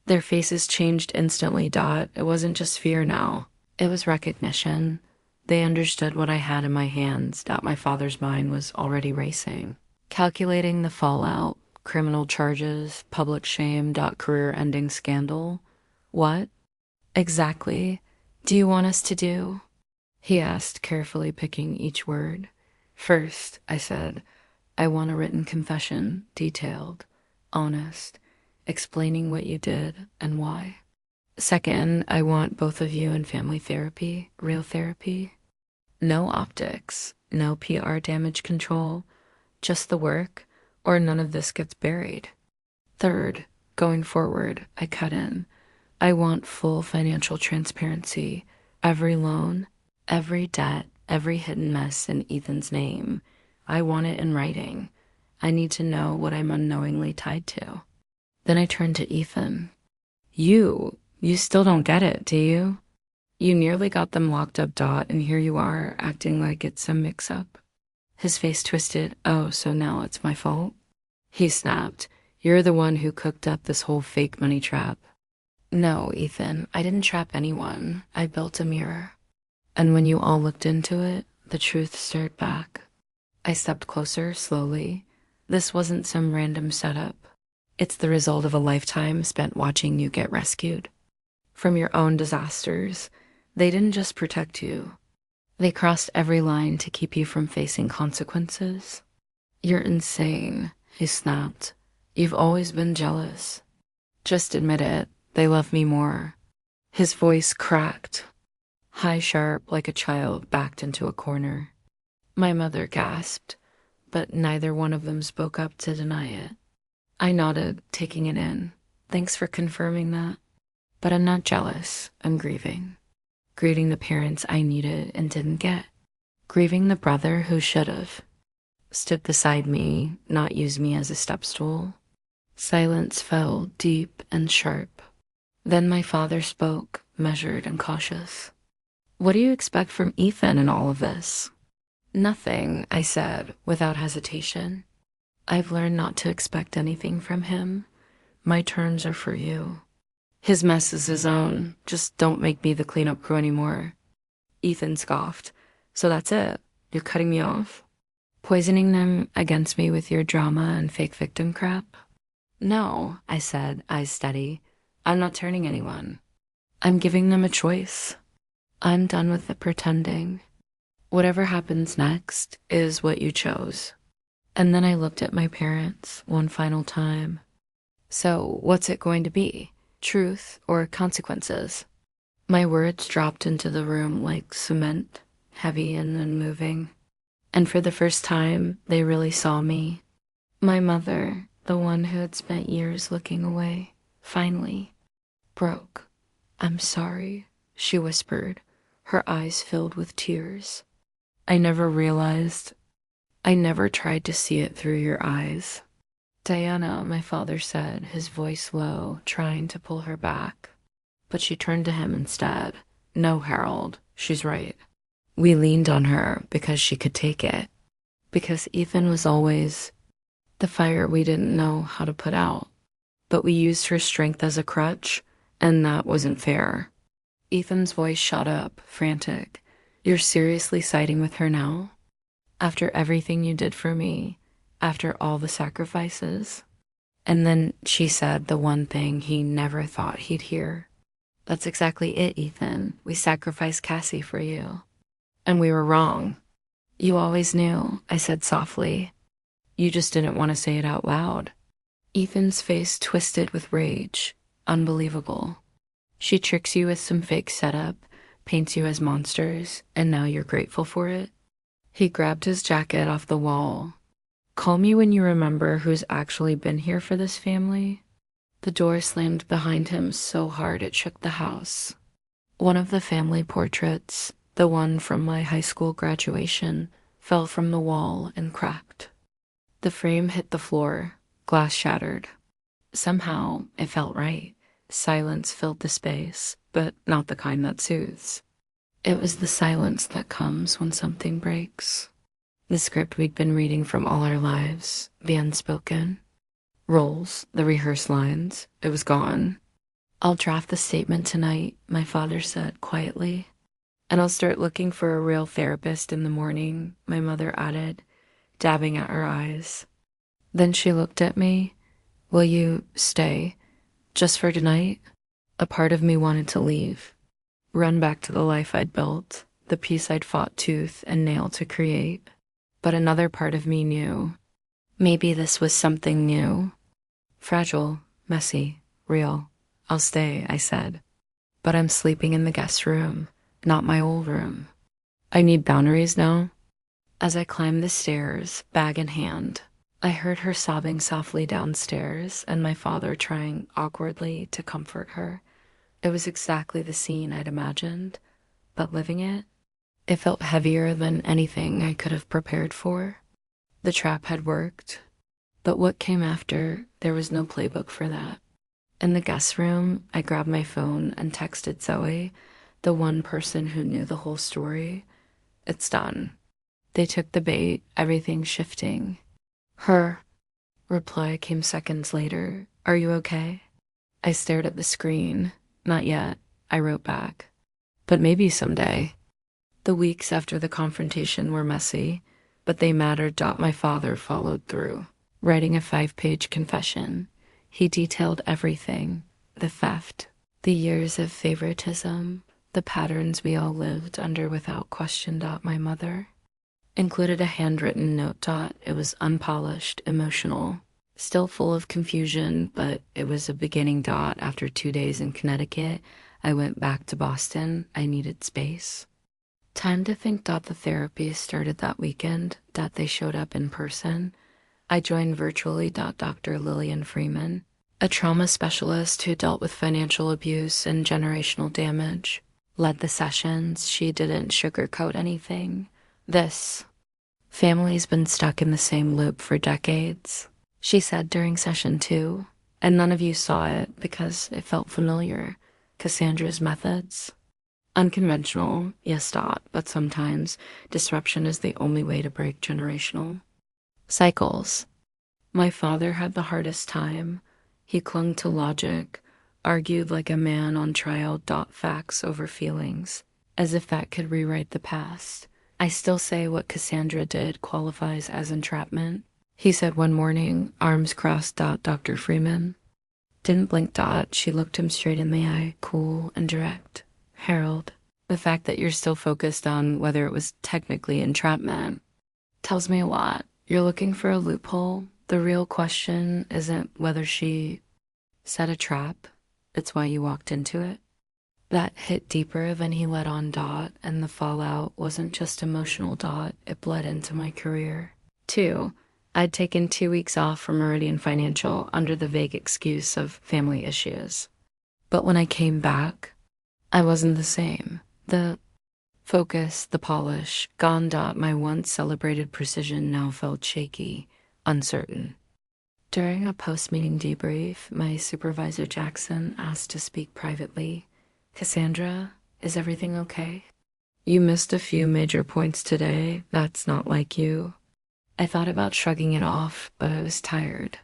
A: Their faces changed instantly, Dot. It wasn't just fear now. It was recognition. They understood what I had in my hands. Dot, my father's mind was already racing. Calculating the fallout, criminal charges, public shame. Dot, career-ending scandal. What? Exactly. Do you want us to do? He asked, carefully picking each word. First, I said, I want a written confession, detailed, honest. explaining what you did and why. Second, I want both of you in family therapy, real therapy. No optics, no PR damage control, just the work, or none of this gets buried. Third, going forward, I cut in. I want full financial transparency, every loan, every debt, every hidden mess in Ethan's name. I want it in writing. I need to know what I'm unknowingly tied to. Then I turned to Ethan. You still don't get it, do you? You nearly got them locked up, Dot, and here you are, acting like it's some mix-up. His face twisted. Oh, so now it's my fault? He snapped. You're the one who cooked up this whole fake money trap. No, Ethan, I didn't trap anyone. I built a mirror. And when you all looked into it, the truth stared back. I stepped closer, slowly. This wasn't some random setup. It's the result of a lifetime spent watching you get rescued. From your own disasters, they didn't just protect you. They crossed every line to keep you from facing consequences. You're insane, he snapped. You've always been jealous. Just admit it, they love me more. His voice cracked, high sharp like a child backed into a corner. My mother gasped, but neither one of them spoke up to deny it. I nodded, taking it in. Thanks for confirming that. But I'm not jealous, I'm grieving. Grieving the parents I needed and didn't get. Grieving the brother who should've. Stood beside me, not used me as a step stool. Silence fell deep and sharp. Then my father spoke, measured and cautious. What do you expect from Ethan in all of this? Nothing, I said, without hesitation. I've learned not to expect anything from him. My terms are for you. His mess is his own. Just don't make me the cleanup crew anymore. Ethan scoffed. So that's it? You're cutting me off? Poisoning them against me with your drama and fake victim crap? No, I said, eyes steady. I'm not turning anyone. I'm giving them a choice. I'm done with the pretending. Whatever happens next is what you chose. And then I looked at my parents one final time. So what's it going to be? Truth or consequences? My words dropped into the room like cement, heavy and unmoving. And for the first time, they really saw me. My mother, the one who had spent years looking away, finally broke. I'm sorry, she whispered, her eyes filled with tears. I never realized. I never tried to see it through your eyes. Diana, my father said, his voice low, trying to pull her back. But she turned to him instead. No, Harold, she's right. We leaned on her because she could take it. Because Ethan was always the fire we didn't know how to put out. But we used her strength as a crutch, and that wasn't fair. Ethan's voice shot up, frantic. You're seriously siding with her now? After everything you did for me, after all the sacrifices? And then she said the one thing he never thought he'd hear. That's exactly it, Ethan. We sacrificed Cassie for you. And we were wrong. You always knew, I said softly. You just didn't want to say it out loud. Ethan's face twisted with rage. Unbelievable. She tricks you with some fake setup, paints you as monsters, and now you're grateful for it? He grabbed his jacket off the wall. Call me when you remember who's actually been here for this family. The door slammed behind him so hard it shook the house. One of the family portraits, the one from my high school graduation, fell from the wall and cracked. The frame hit the floor, glass shattered. Somehow, it felt right. Silence filled the space, but not the kind that soothes. It was the silence that comes when something breaks. The script we'd been reading from all our lives, the unspoken. Roles, the rehearsed lines, it was gone. I'll draft the statement tonight, my father said quietly. And I'll start looking for a real therapist in the morning, my mother added, dabbing at her eyes. Then she looked at me. Will you stay? Just for tonight? A part of me wanted to leave. Run back to the life I'd built, the peace I'd fought tooth and nail to create. But another part of me knew. Maybe this was something new. Fragile, Messy. Real. I'll stay, I said. But I'm sleeping in the guest room, not my old room. I need boundaries now. As I climbed the stairs, bag in hand, I heard her sobbing softly downstairs and my father trying awkwardly to comfort her. It was exactly the scene I'd imagined, but living it, it felt heavier than anything I could have prepared for. The trap had worked, but what came after, there was no playbook for that. In the guest room, I grabbed my phone and texted Zoe, the one person who knew the whole story. It's done. They took the bait, everything's shifting. Her reply came seconds later. Are you okay? I stared at the screen. Not yet, I wrote back. But maybe someday. The weeks after the confrontation were messy, but they mattered. My father followed through, writing a 5-page confession. He detailed everything, the theft, the years of favoritism, the patterns we all lived under without question. My mother included a handwritten note. It was unpolished, emotional, still full of confusion, but it was a beginning. After 2 days in Connecticut, I went back to Boston. I needed space. Time to think. The therapy started that weekend. They showed up in person. I joined virtually. Dr. Lillian Freeman, a trauma specialist who dealt with financial abuse and generational damage, led the sessions. She didn't sugarcoat anything. This family's been stuck in the same loop for decades, she said during session 2, and none of you saw it because it felt familiar. Cassandra's methods. Unconventional, yes, but sometimes disruption is the only way to break generational cycles. My father had the hardest time. He clung to logic, argued like a man on trial. Facts over feelings, as if that could rewrite the past. I still say what Cassandra did qualifies as entrapment, he said one morning, arms crossed. Dr. Freeman didn't blink. She looked him straight in the eye, cool and direct. Harold, the fact that you're still focused on whether it was technically entrapment tells me a lot. You're looking for a loophole. The real question isn't whether she set a trap, it's why you walked into it. That hit deeper than he let on. And the fallout wasn't just emotional. It bled into my career. 2, I'd taken 2 weeks off from Meridian Financial under the vague excuse of family issues. But when I came back, I wasn't the same. The focus, the polish, gone. My once celebrated precision now felt shaky, uncertain. During a post-meeting debrief, my supervisor Jackson asked to speak privately. Cassandra, is everything okay? You missed a few major points today. That's not like you. I thought about shrugging it off, but I was tired.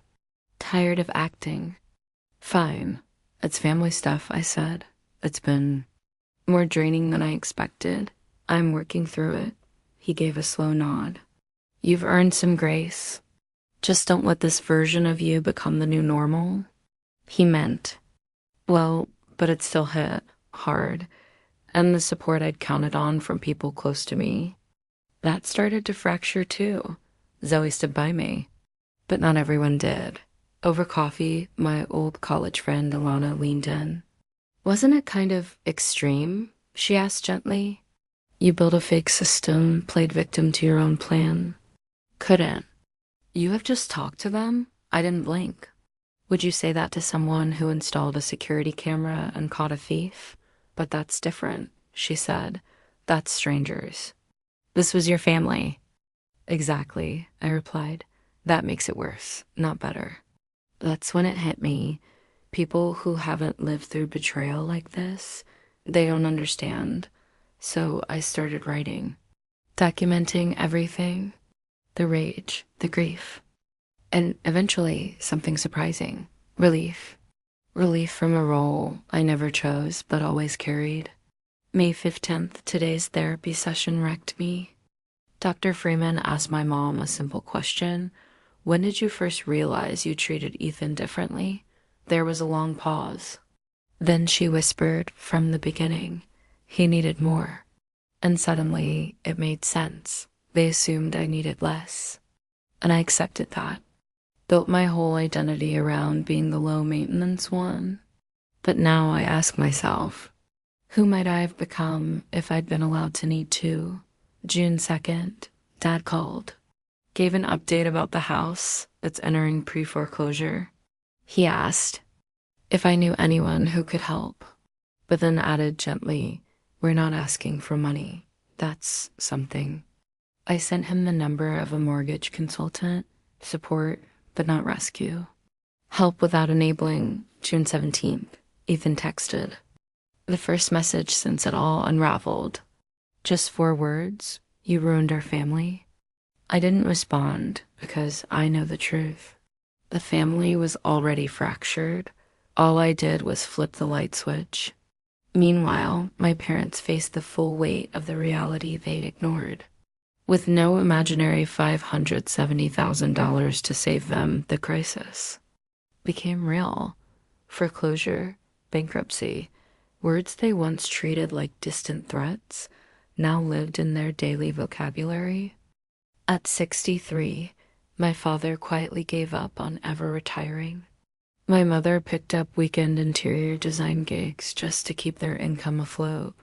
A: Tired of acting. Fine. It's family stuff, I said. It's been more draining than I expected. I'm working through it. He gave a slow nod. You've earned some grace. Just don't let this version of you become the new normal. He meant well, but it still hit hard. And the support I'd counted on from people close to me, that started to fracture too. Zoe stood by me, but not everyone did. Over coffee, my old college friend Alana leaned in. Wasn't it kind of extreme? She asked gently. You built a fake system, played victim to your own plan. Couldn't. You have just talked to them? I didn't blink. Would you say that to someone who installed a security camera and caught a thief? But that's different, she said. That's strangers. This was your family. Exactly, I replied. That makes it worse, not better. That's when it hit me. People who haven't lived through betrayal like this, they don't understand. So I started writing, documenting everything, the rage, the grief, and eventually something surprising, relief. Relief from a role I never chose but always carried. May 15th, today's therapy session wrecked me. Dr. Freeman asked my mom a simple question. When did you first realize you treated Ethan differently? There was a long pause. Then she whispered, from the beginning, he needed more. And suddenly it made sense. They assumed I needed less. And I accepted that. Built my whole identity around being the low-maintenance one. But now I ask myself, who might I have become if I'd been allowed to need to? June 2nd, Dad called. Gave an update about the house that's entering pre-foreclosure. He asked if I knew anyone who could help, but then added gently, "We're not asking for money. That's something." I sent him the number of a mortgage consultant, support, but not rescue. Help without enabling. June 17th, Ethan texted. The first message since it all unraveled. Just 4 words, "You ruined our family." I didn't respond because I know the truth. The family was already fractured. All I did was flip the light switch. Meanwhile, my parents faced the full weight of the reality they'd ignored. With no imaginary $570,000 to save them, the crisis became real. Foreclosure, bankruptcy, words they once treated like distant threats, now lived in their daily vocabulary. At 63, my father quietly gave up on ever retiring. My mother picked up weekend interior design gigs just to keep their income afloat.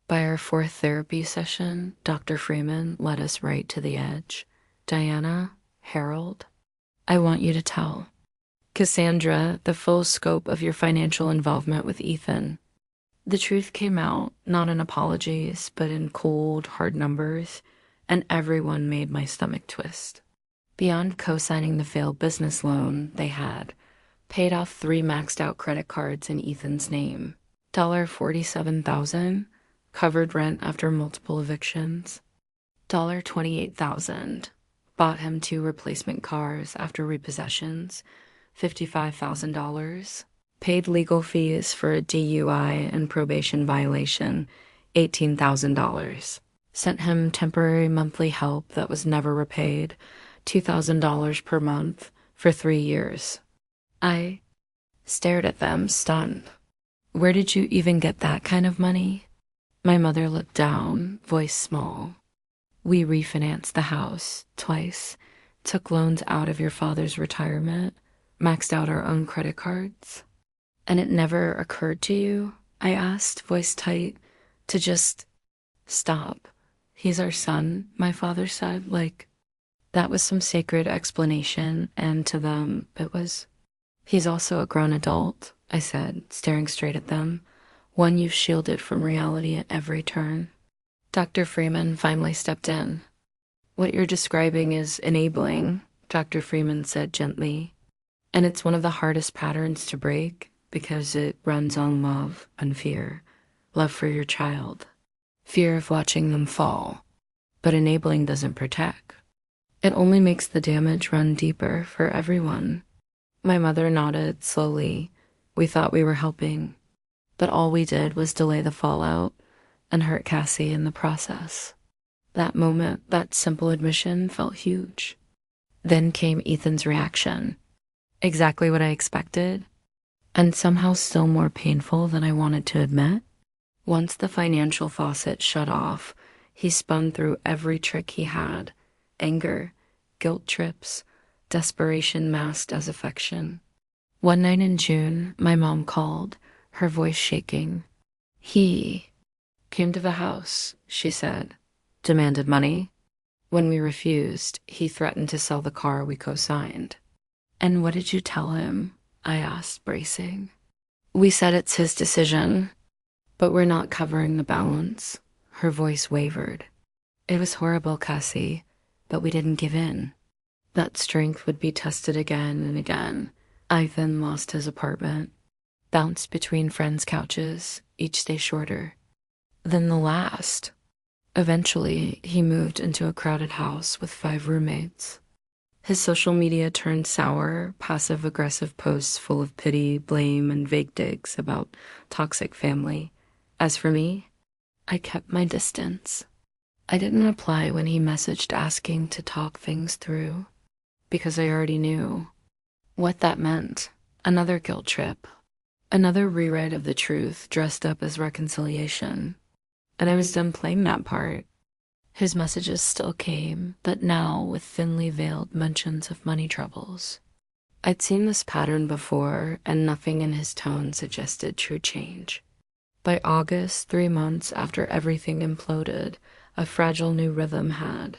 A: By our 4th therapy session, Dr. Freeman led us right to the edge. "Diana, Harold, I want you to tell Cassandra the full scope of your financial involvement with Ethan." The truth came out, not in apologies, but in cold, hard numbers, and everyone made my stomach twist. Beyond co-signing the failed business loan they had, paid off 3 maxed-out credit cards in Ethan's name. $47,000 covered rent after multiple evictions. $28,000 bought him 2 replacement cars after repossessions. $55,000 paid legal fees for a DUI and probation violation. $18,000 sent him temporary monthly help that was never repaid. $2,000 per month for 3 years. I stared at them, stunned. "Where did you even get that kind of money?" My mother looked down, voice small. "We refinanced the house twice, took loans out of your father's retirement, maxed out our own credit cards." "And it never occurred to you," I asked, voice tight, "to just stop? He's our son," my father said, like that was some sacred explanation, and to them it was. "He's also a grown adult," I said, staring straight at them, "one you've shielded from reality at every turn." Dr. Freeman finally stepped in. "What you're describing is enabling," Dr. Freeman said gently. "And it's one of the hardest patterns to break because it runs on love and fear. Love for your child, fear of watching them fall. But enabling doesn't protect. It only makes the damage run deeper for everyone." My mother nodded slowly. We thought we were helping, but all we did was delay the fallout and hurt Cassie in the process. That moment, that simple admission felt huge. Then came Ethan's reaction. Exactly what I expected, and somehow still more painful than I wanted to admit. Once the financial faucet shut off, he spun through every trick he had. Anger, guilt trips, desperation masked as affection. One night in June, my mom called, her voice shaking. "He came to the house," she said, "demanded money. When we refused, he threatened to sell the car we co-signed." "And what did you tell him?" I asked, bracing. "We said it's his decision, but we're not covering the balance." Her voice wavered. "It was horrible, Cassie, but we didn't give in. That strength would be tested again and again." Ivan lost his apartment, bounced between friends' couches, each day shorter. Then the last. Eventually, he moved into a crowded house with 5 roommates. His social media turned sour, passive-aggressive posts full of pity, blame, and vague digs about toxic family. As for me, I kept my distance. I didn't reply when he messaged asking to talk things through, because I already knew what that meant. Another guilt trip. Another rewrite of the truth dressed up as reconciliation. And I was done playing that part. His messages still came, but now with thinly veiled mentions of money troubles. I'd seen this pattern before, and nothing in his tone suggested true change. By August, 3 months after everything imploded, a fragile new rhythm had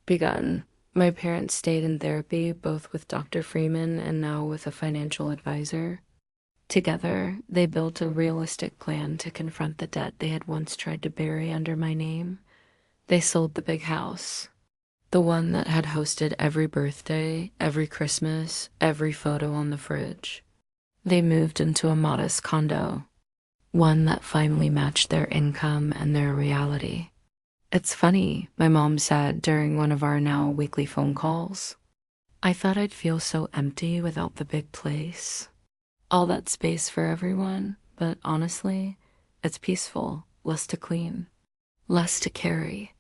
A: begun. My parents stayed in therapy, both with Dr. Freeman and now with a financial advisor. Together, they built a realistic plan to confront the debt they had once tried to bury under my name. They sold the big house, the one that had hosted every birthday, every Christmas, every photo on the fridge. They moved into a modest condo, one that finally matched their income and their reality. It's funny, my mom said during one of our now weekly phone calls. I thought I'd feel so empty without the big place. All that space for everyone, but honestly, it's peaceful, less to clean, less to carry.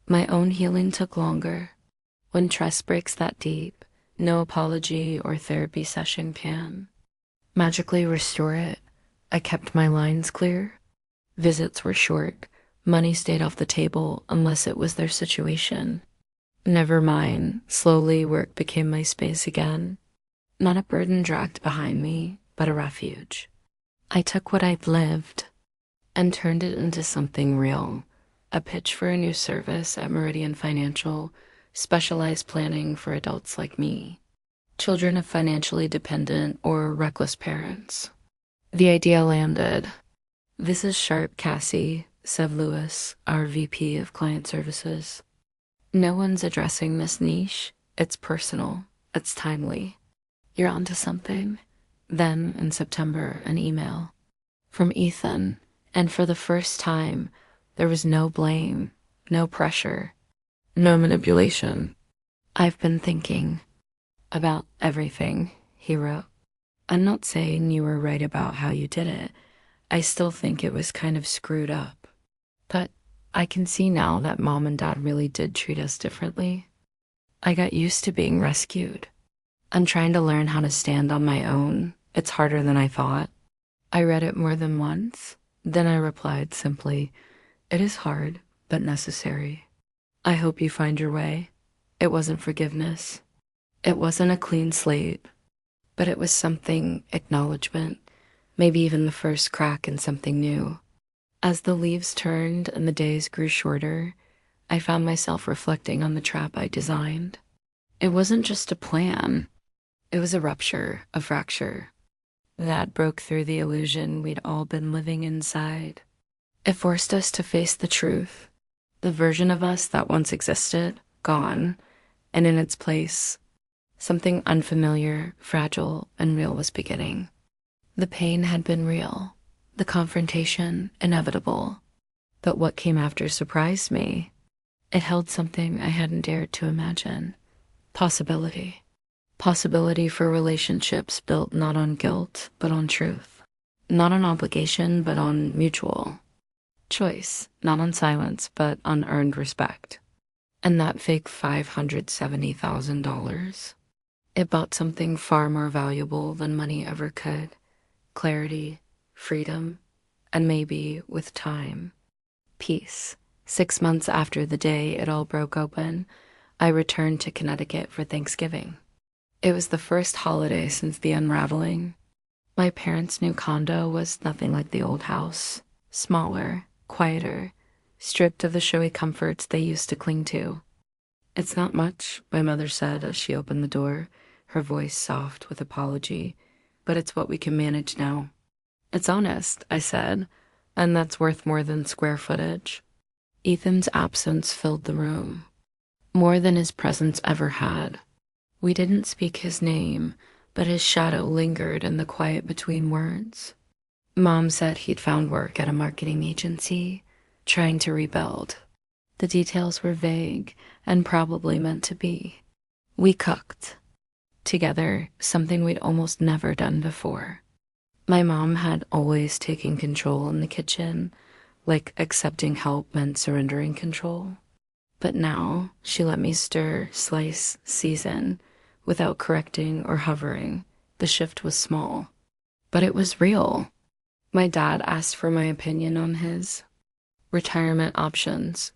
A: My own healing took longer. When trust breaks that deep, no apology or therapy session can magically restore it. I kept my lines clear. Visits were short. Money stayed off the table unless it was their situation. Never mind, slowly work became my space again. Not a burden dragged behind me, but a refuge. I took what I'd lived and turned it into something real. A pitch for a new service at Meridian Financial, specialized planning for adults like me, children of financially dependent or reckless parents. The idea landed. This is sharp, Cassie, said Lewis, our VP of Client Services. No one's addressing this niche. It's personal. It's timely. You're onto something. Then, in September, an email from Ethan, and for the first time, there was no blame, no pressure, no manipulation. I've been thinking about everything, he wrote. I'm not saying you were right about how you did it. I still think it was kind of screwed up. But I can see now that Mom and Dad really did treat us differently. I got used to being rescued. I'm trying to learn how to stand on my own. It's harder than I thought. I read it more than once. Then I replied simply, it is hard, but necessary. I hope you find your way. It wasn't forgiveness. It wasn't a clean slate, but it was something, acknowledgement, maybe even the first crack in something new. As the leaves turned and the days grew shorter, I found myself reflecting on the trap I designed. It wasn't just a plan. It was a rupture, a fracture, that broke through the illusion we'd all been living inside. It forced us to face the truth, the version of us that once existed, gone, and in its place, something unfamiliar, fragile, and real was beginning. The pain had been real, the confrontation inevitable, but what came after surprised me. It held something I hadn't dared to imagine. Possibility. Possibility for relationships built not on guilt, but on truth. Not on obligation, but on mutual choice. Not on silence, but on earned respect. And that fake $570,000, it bought something far more valuable than money ever could. Clarity, freedom, and maybe, with time, peace. 6 months after the day it all broke open, I returned to Connecticut for Thanksgiving. It was the first holiday since the unraveling. My parents' new condo was nothing like the old house. Smaller, quieter, stripped of the showy comforts they used to cling to. It's not much, my mother said as she opened the door, her voice soft with apology, but it's what we can manage now. It's honest, I said, and that's worth more than square footage. Ethan's absence filled the room, more than his presence ever had. We didn't speak his name, but his shadow lingered in the quiet between words. Mom said he'd found work at a marketing agency, trying to rebuild. The details were vague and probably meant to be. We cooked together, something we'd almost never done before. My mom had always taken control in the kitchen, like accepting help meant surrendering control. But now she let me stir, slice, season, without correcting or hovering. The shift was small, but it was real. My dad asked for my opinion on his retirement options.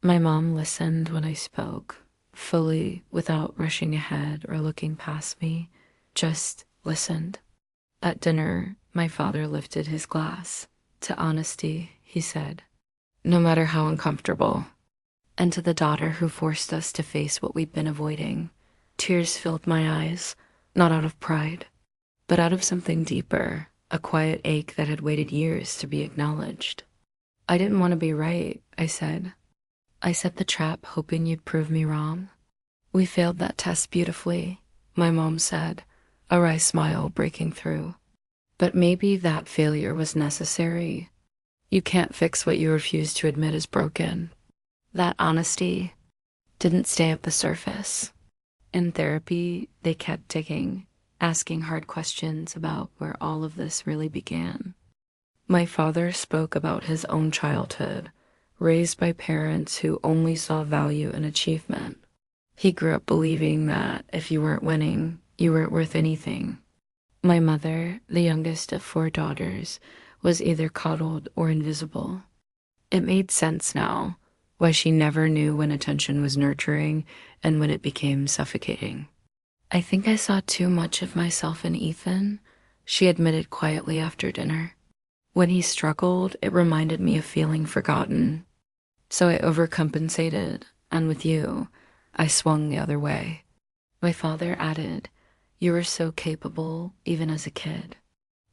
A: My mom listened when I spoke, fully, without rushing ahead or looking past me. just listened. At dinner, my father lifted his glass. To honesty, he said, no matter how uncomfortable. And to the daughter who forced us to face what we'd been avoiding. Tears filled my eyes, not out of pride, but out of something deeper, a quiet ache that had waited years to be acknowledged. I didn't want to be right, I said. I set the trap hoping you'd prove me wrong. We failed that test beautifully, my mom said, a wry smile breaking through. But maybe that failure was necessary. You can't fix what you refuse to admit is broken. That honesty didn't stay at the surface. In therapy, they kept digging, asking hard questions about where all of this really began. My father spoke about his own childhood, raised by parents who only saw value in achievement. He grew up believing that if you weren't winning, you weren't worth anything. My mother, the youngest of 4 daughters, was either coddled or invisible. It made sense now why she never knew when attention was nurturing and when it became suffocating. I think I saw too much of myself in Ethan, she admitted quietly after dinner. When he struggled, it reminded me of feeling forgotten. So I overcompensated, and with you, I swung the other way. My father added, you were so capable, even as a kid.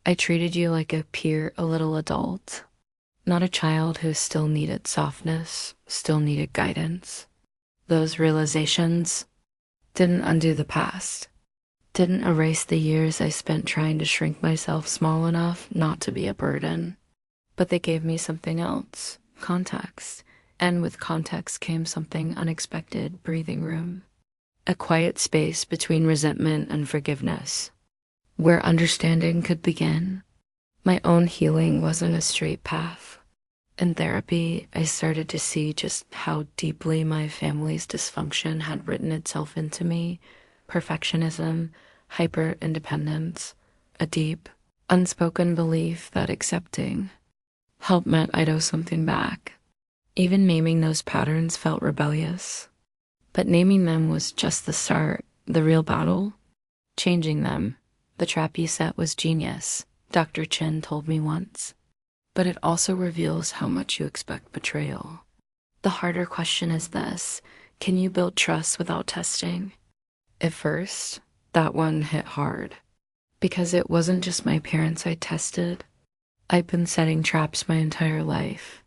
A: I treated you like a peer, a little adult, not a child who still needed softness, still needed guidance. Those realizations didn't undo the past, didn't erase the years I spent trying to shrink myself small enough not to be a burden. But they gave me something else, context, and with context came something unexpected, breathing room. A quiet space between resentment and forgiveness, where understanding could begin. My own healing wasn't a straight path. In therapy, I started to see just how deeply my family's dysfunction had written itself into me. Perfectionism, hyper-independence, a deep, unspoken belief that accepting help meant I'd owe something back. Even naming those patterns felt rebellious. But naming them was just the start, the real battle. Changing them, the trap you set was genius, Dr. Chin told me once. But it also reveals how much you expect betrayal. The harder question is this: can you build trust without testing? At first, that one hit hard. Because it wasn't just my parents I tested. I'd been setting traps my entire life.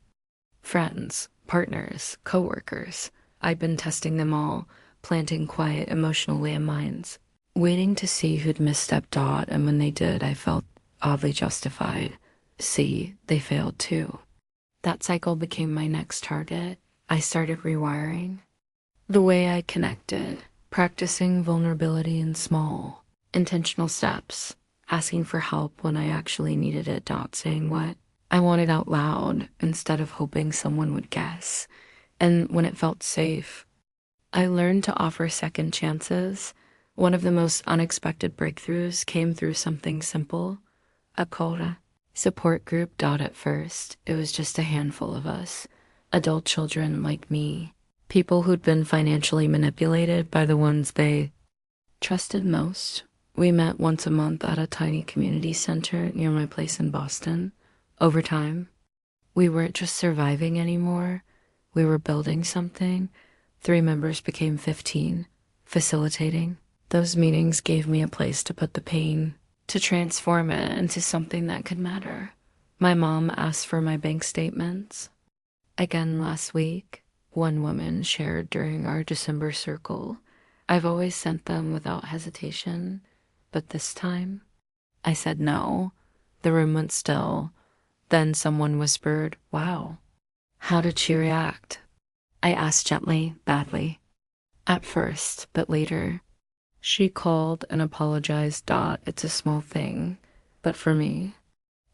A: Friends, partners, coworkers. I'd been testing them all, planting quiet emotional landmines, waiting to see who'd misstep dot, and when they did, I felt oddly justified. See, they failed too. That cycle became my next target. I started rewiring the way I connected, practicing vulnerability in small, intentional steps, asking for help when I actually needed it, not saying what I wanted out loud instead of hoping someone would guess. And when it felt safe, I learned to offer second chances. One of the most unexpected breakthroughs came through something simple, a Cora support group. At first, it was just a handful of us, adult children like me, people who'd been financially manipulated by the ones they trusted most. We met once a month at a tiny community center near my place in Boston. Over time, we weren't just surviving anymore. We were building something. 3 members became 15, facilitating. Those meetings gave me a place to put the pain, to transform it into something that could matter. My mom asked for my bank statements. Again last week, one woman shared during our December circle. I've always sent them without hesitation, but this time, I said no. The room went still. Then someone whispered, "Wow." How did she react? I asked gently, badly. At first, but later, she called and apologized. It's a small thing, but for me,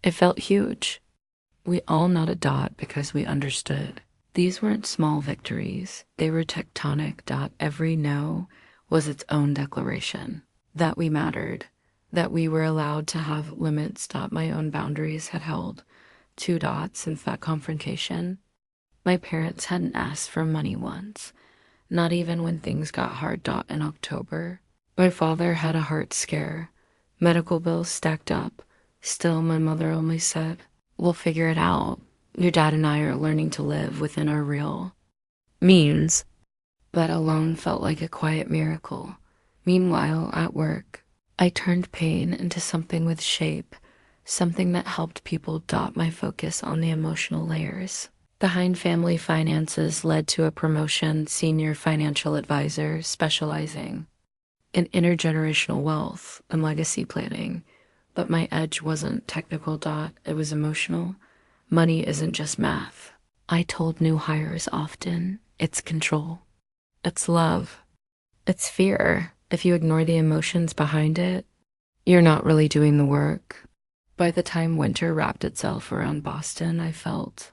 A: it felt huge. We all nodded because we understood. These weren't small victories. They were tectonic. Every no was its own declaration. That we mattered. That we were allowed to have limits. My own boundaries had held 2 since that confrontation. My parents hadn't asked for money once. Not even when things got hard. In October, My father had a heart scare. Medical bills stacked up. Still, my mother only said, "We'll figure it out. Your dad and I are learning to live within our real means." That alone felt like a quiet miracle. Meanwhile, at work, I turned pain into something with shape, something that helped people dot my focus on the emotional layers. Behind family finances led to a promotion, senior financial advisor specializing in intergenerational wealth and legacy planning. But my edge wasn't technical, it was emotional. Money isn't just math. I told new hires often, it's control. It's love. It's fear. If you ignore the emotions behind it, you're not really doing the work. By the time winter wrapped itself around Boston, I felt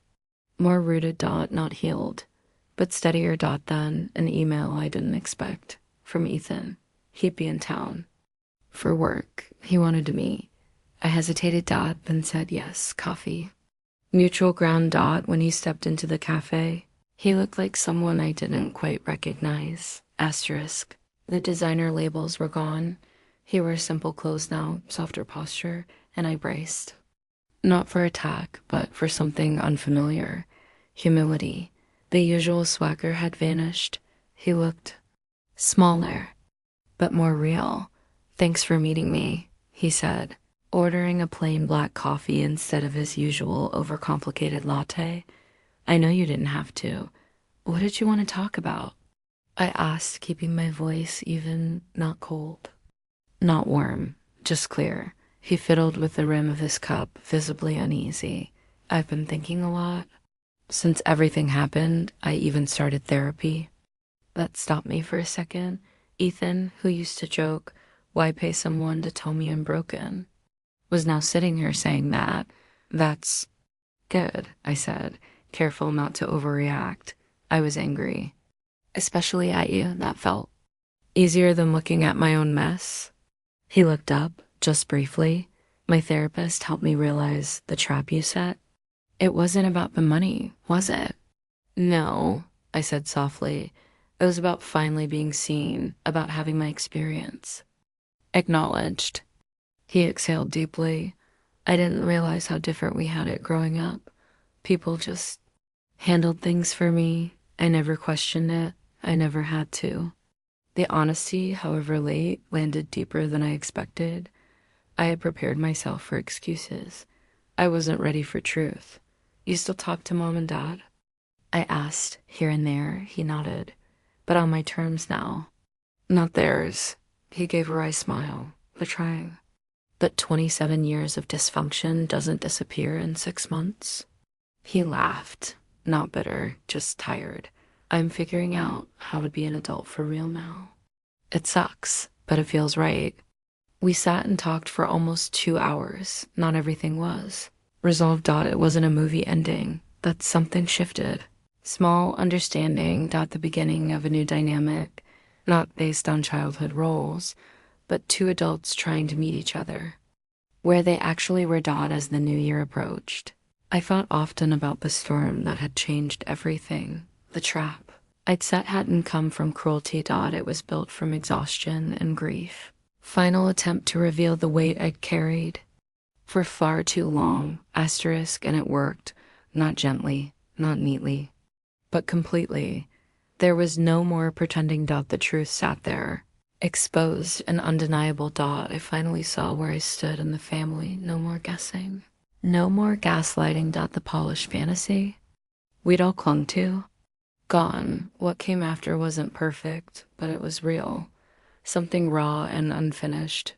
A: more rooted, not healed, but steadier, than an email I didn't expect from Ethan. He'd be in town for work. He wanted to meet. I hesitated, then said yes, coffee. Mutual ground, when he stepped into the cafe. He looked like someone I didn't quite recognize. Asterisk. The designer labels were gone. He wore simple clothes now, softer posture, and I braced. Not for attack, but for something unfamiliar. Humility. The usual swagger had vanished. He looked smaller, but more real. "Thanks for meeting me," he said, ordering a plain black coffee instead of his usual overcomplicated latte. "I know you didn't have to. What did you want to talk about?" I asked, keeping my voice even, not cold. Not warm, just clear. He fiddled with the rim of his cup, visibly uneasy. "I've been thinking a lot. Since everything happened, I even started therapy." That stopped me for a second. Ethan, who used to joke, "Why pay someone to tell me I'm broken?" was now sitting here saying that. "That's good," I said, careful not to overreact. I was angry. "Especially at you, that felt easier than looking at my own mess." He looked up, just briefly. "My therapist helped me realize the trap you set. It wasn't about the money, was it?" "No," I said softly. "It was about finally being seen, about having my experience acknowledged." He exhaled deeply. "I didn't realize how different we had it growing up. People just handled things for me. I never questioned it. I never had to." The honesty, however late, landed deeper than I expected. I had prepared myself for excuses. I wasn't ready for truth. "You still talk to Mom and Dad?" I asked, here and there. He nodded. "But on my terms now." "Not theirs." He gave a wry smile. "But trying." "But 27 years of dysfunction doesn't disappear in 6 months." He laughed. Not bitter, just tired. "I'm figuring out how to be an adult for real now. It sucks, but it feels right." We sat and talked for almost 2 hours. Not everything was. Resolved, it wasn't a movie ending. That something shifted. Small understanding, the beginning of a new dynamic, not based on childhood roles, but two adults trying to meet each other. Where they actually were, as the new year approached. I thought often about the storm that had changed everything. The trap I'd set hadn't come from cruelty, it was built from exhaustion and grief. Final attempt to reveal the weight I'd carried for far too long, asterisk, and it worked. Not gently, not neatly, but completely. There was no more pretending, the truth sat there. Exposed and undeniable, I finally saw where I stood in the family. No more guessing. No more gaslighting, the polished fantasy we'd all clung to. Gone. What came after wasn't perfect, but it was real. Something raw and unfinished.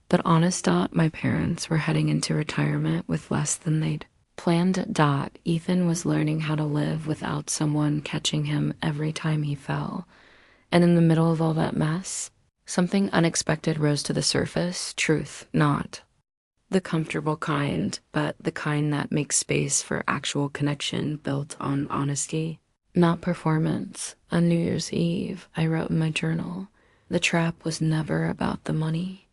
A: But honest, my parents were heading into retirement with less than they'd planned, Ethan was learning how to live without someone catching him every time he fell. And in the middle of all that mess, something unexpected rose to the surface. Truth, not the comfortable kind, but the kind that makes space for actual connection built on honesty, not performance. On New Year's Eve, I wrote in my journal, the trap was never about the money.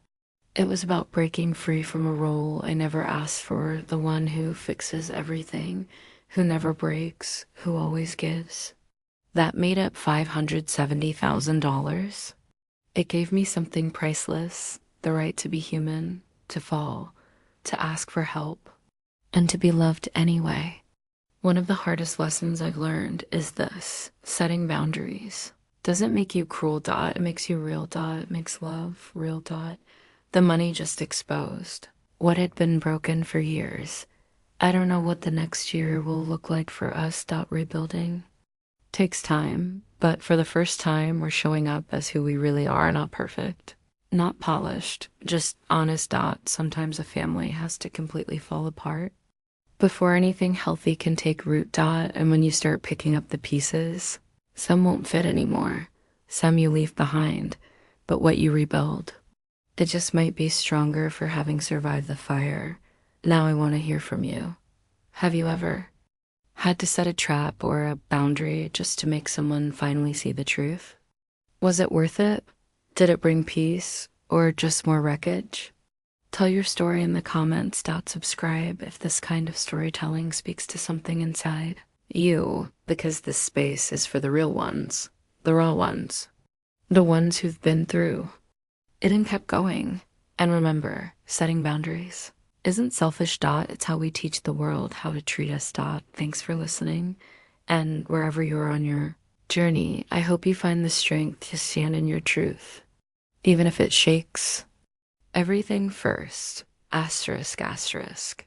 A: It was about breaking free from a role I never asked for, the one who fixes everything, who never breaks, who always gives. That made up $570,000. It gave me something priceless, the right to be human, to fall, to ask for help, and to be loved anyway. One of the hardest lessons I've learned is this: setting boundaries doesn't make you cruel, Dot. It makes you real, Dot. It makes love real, Dot. The money just exposed what had been broken for years. I don't know what the next year will look like for us, Dot. Rebuilding takes time, but for the first time, we're showing up as who we really are, not perfect, not polished, just honest, Dot. Sometimes a family has to completely fall apart before anything healthy can take root, Dot. And when you start picking up the pieces, some won't fit anymore. Some you leave behind, but what you rebuild, it just might be stronger for having survived the fire. Now I want to hear from you. Have you ever had to set a trap or a boundary just to make someone finally see the truth? Was it worth it? Did it bring peace or just more wreckage? Tell your story in the comments. Subscribe if this kind of storytelling speaks to something inside you, because this space is for the real ones, the raw ones, the ones who've been through it and kept going. And remember, setting boundaries isn't selfish, It's how we teach the world how to treat us, Thanks for listening. And wherever you're on your journey, I hope you find the strength to stand in your truth, even if it shakes. Everything first, asterisk, asterisk.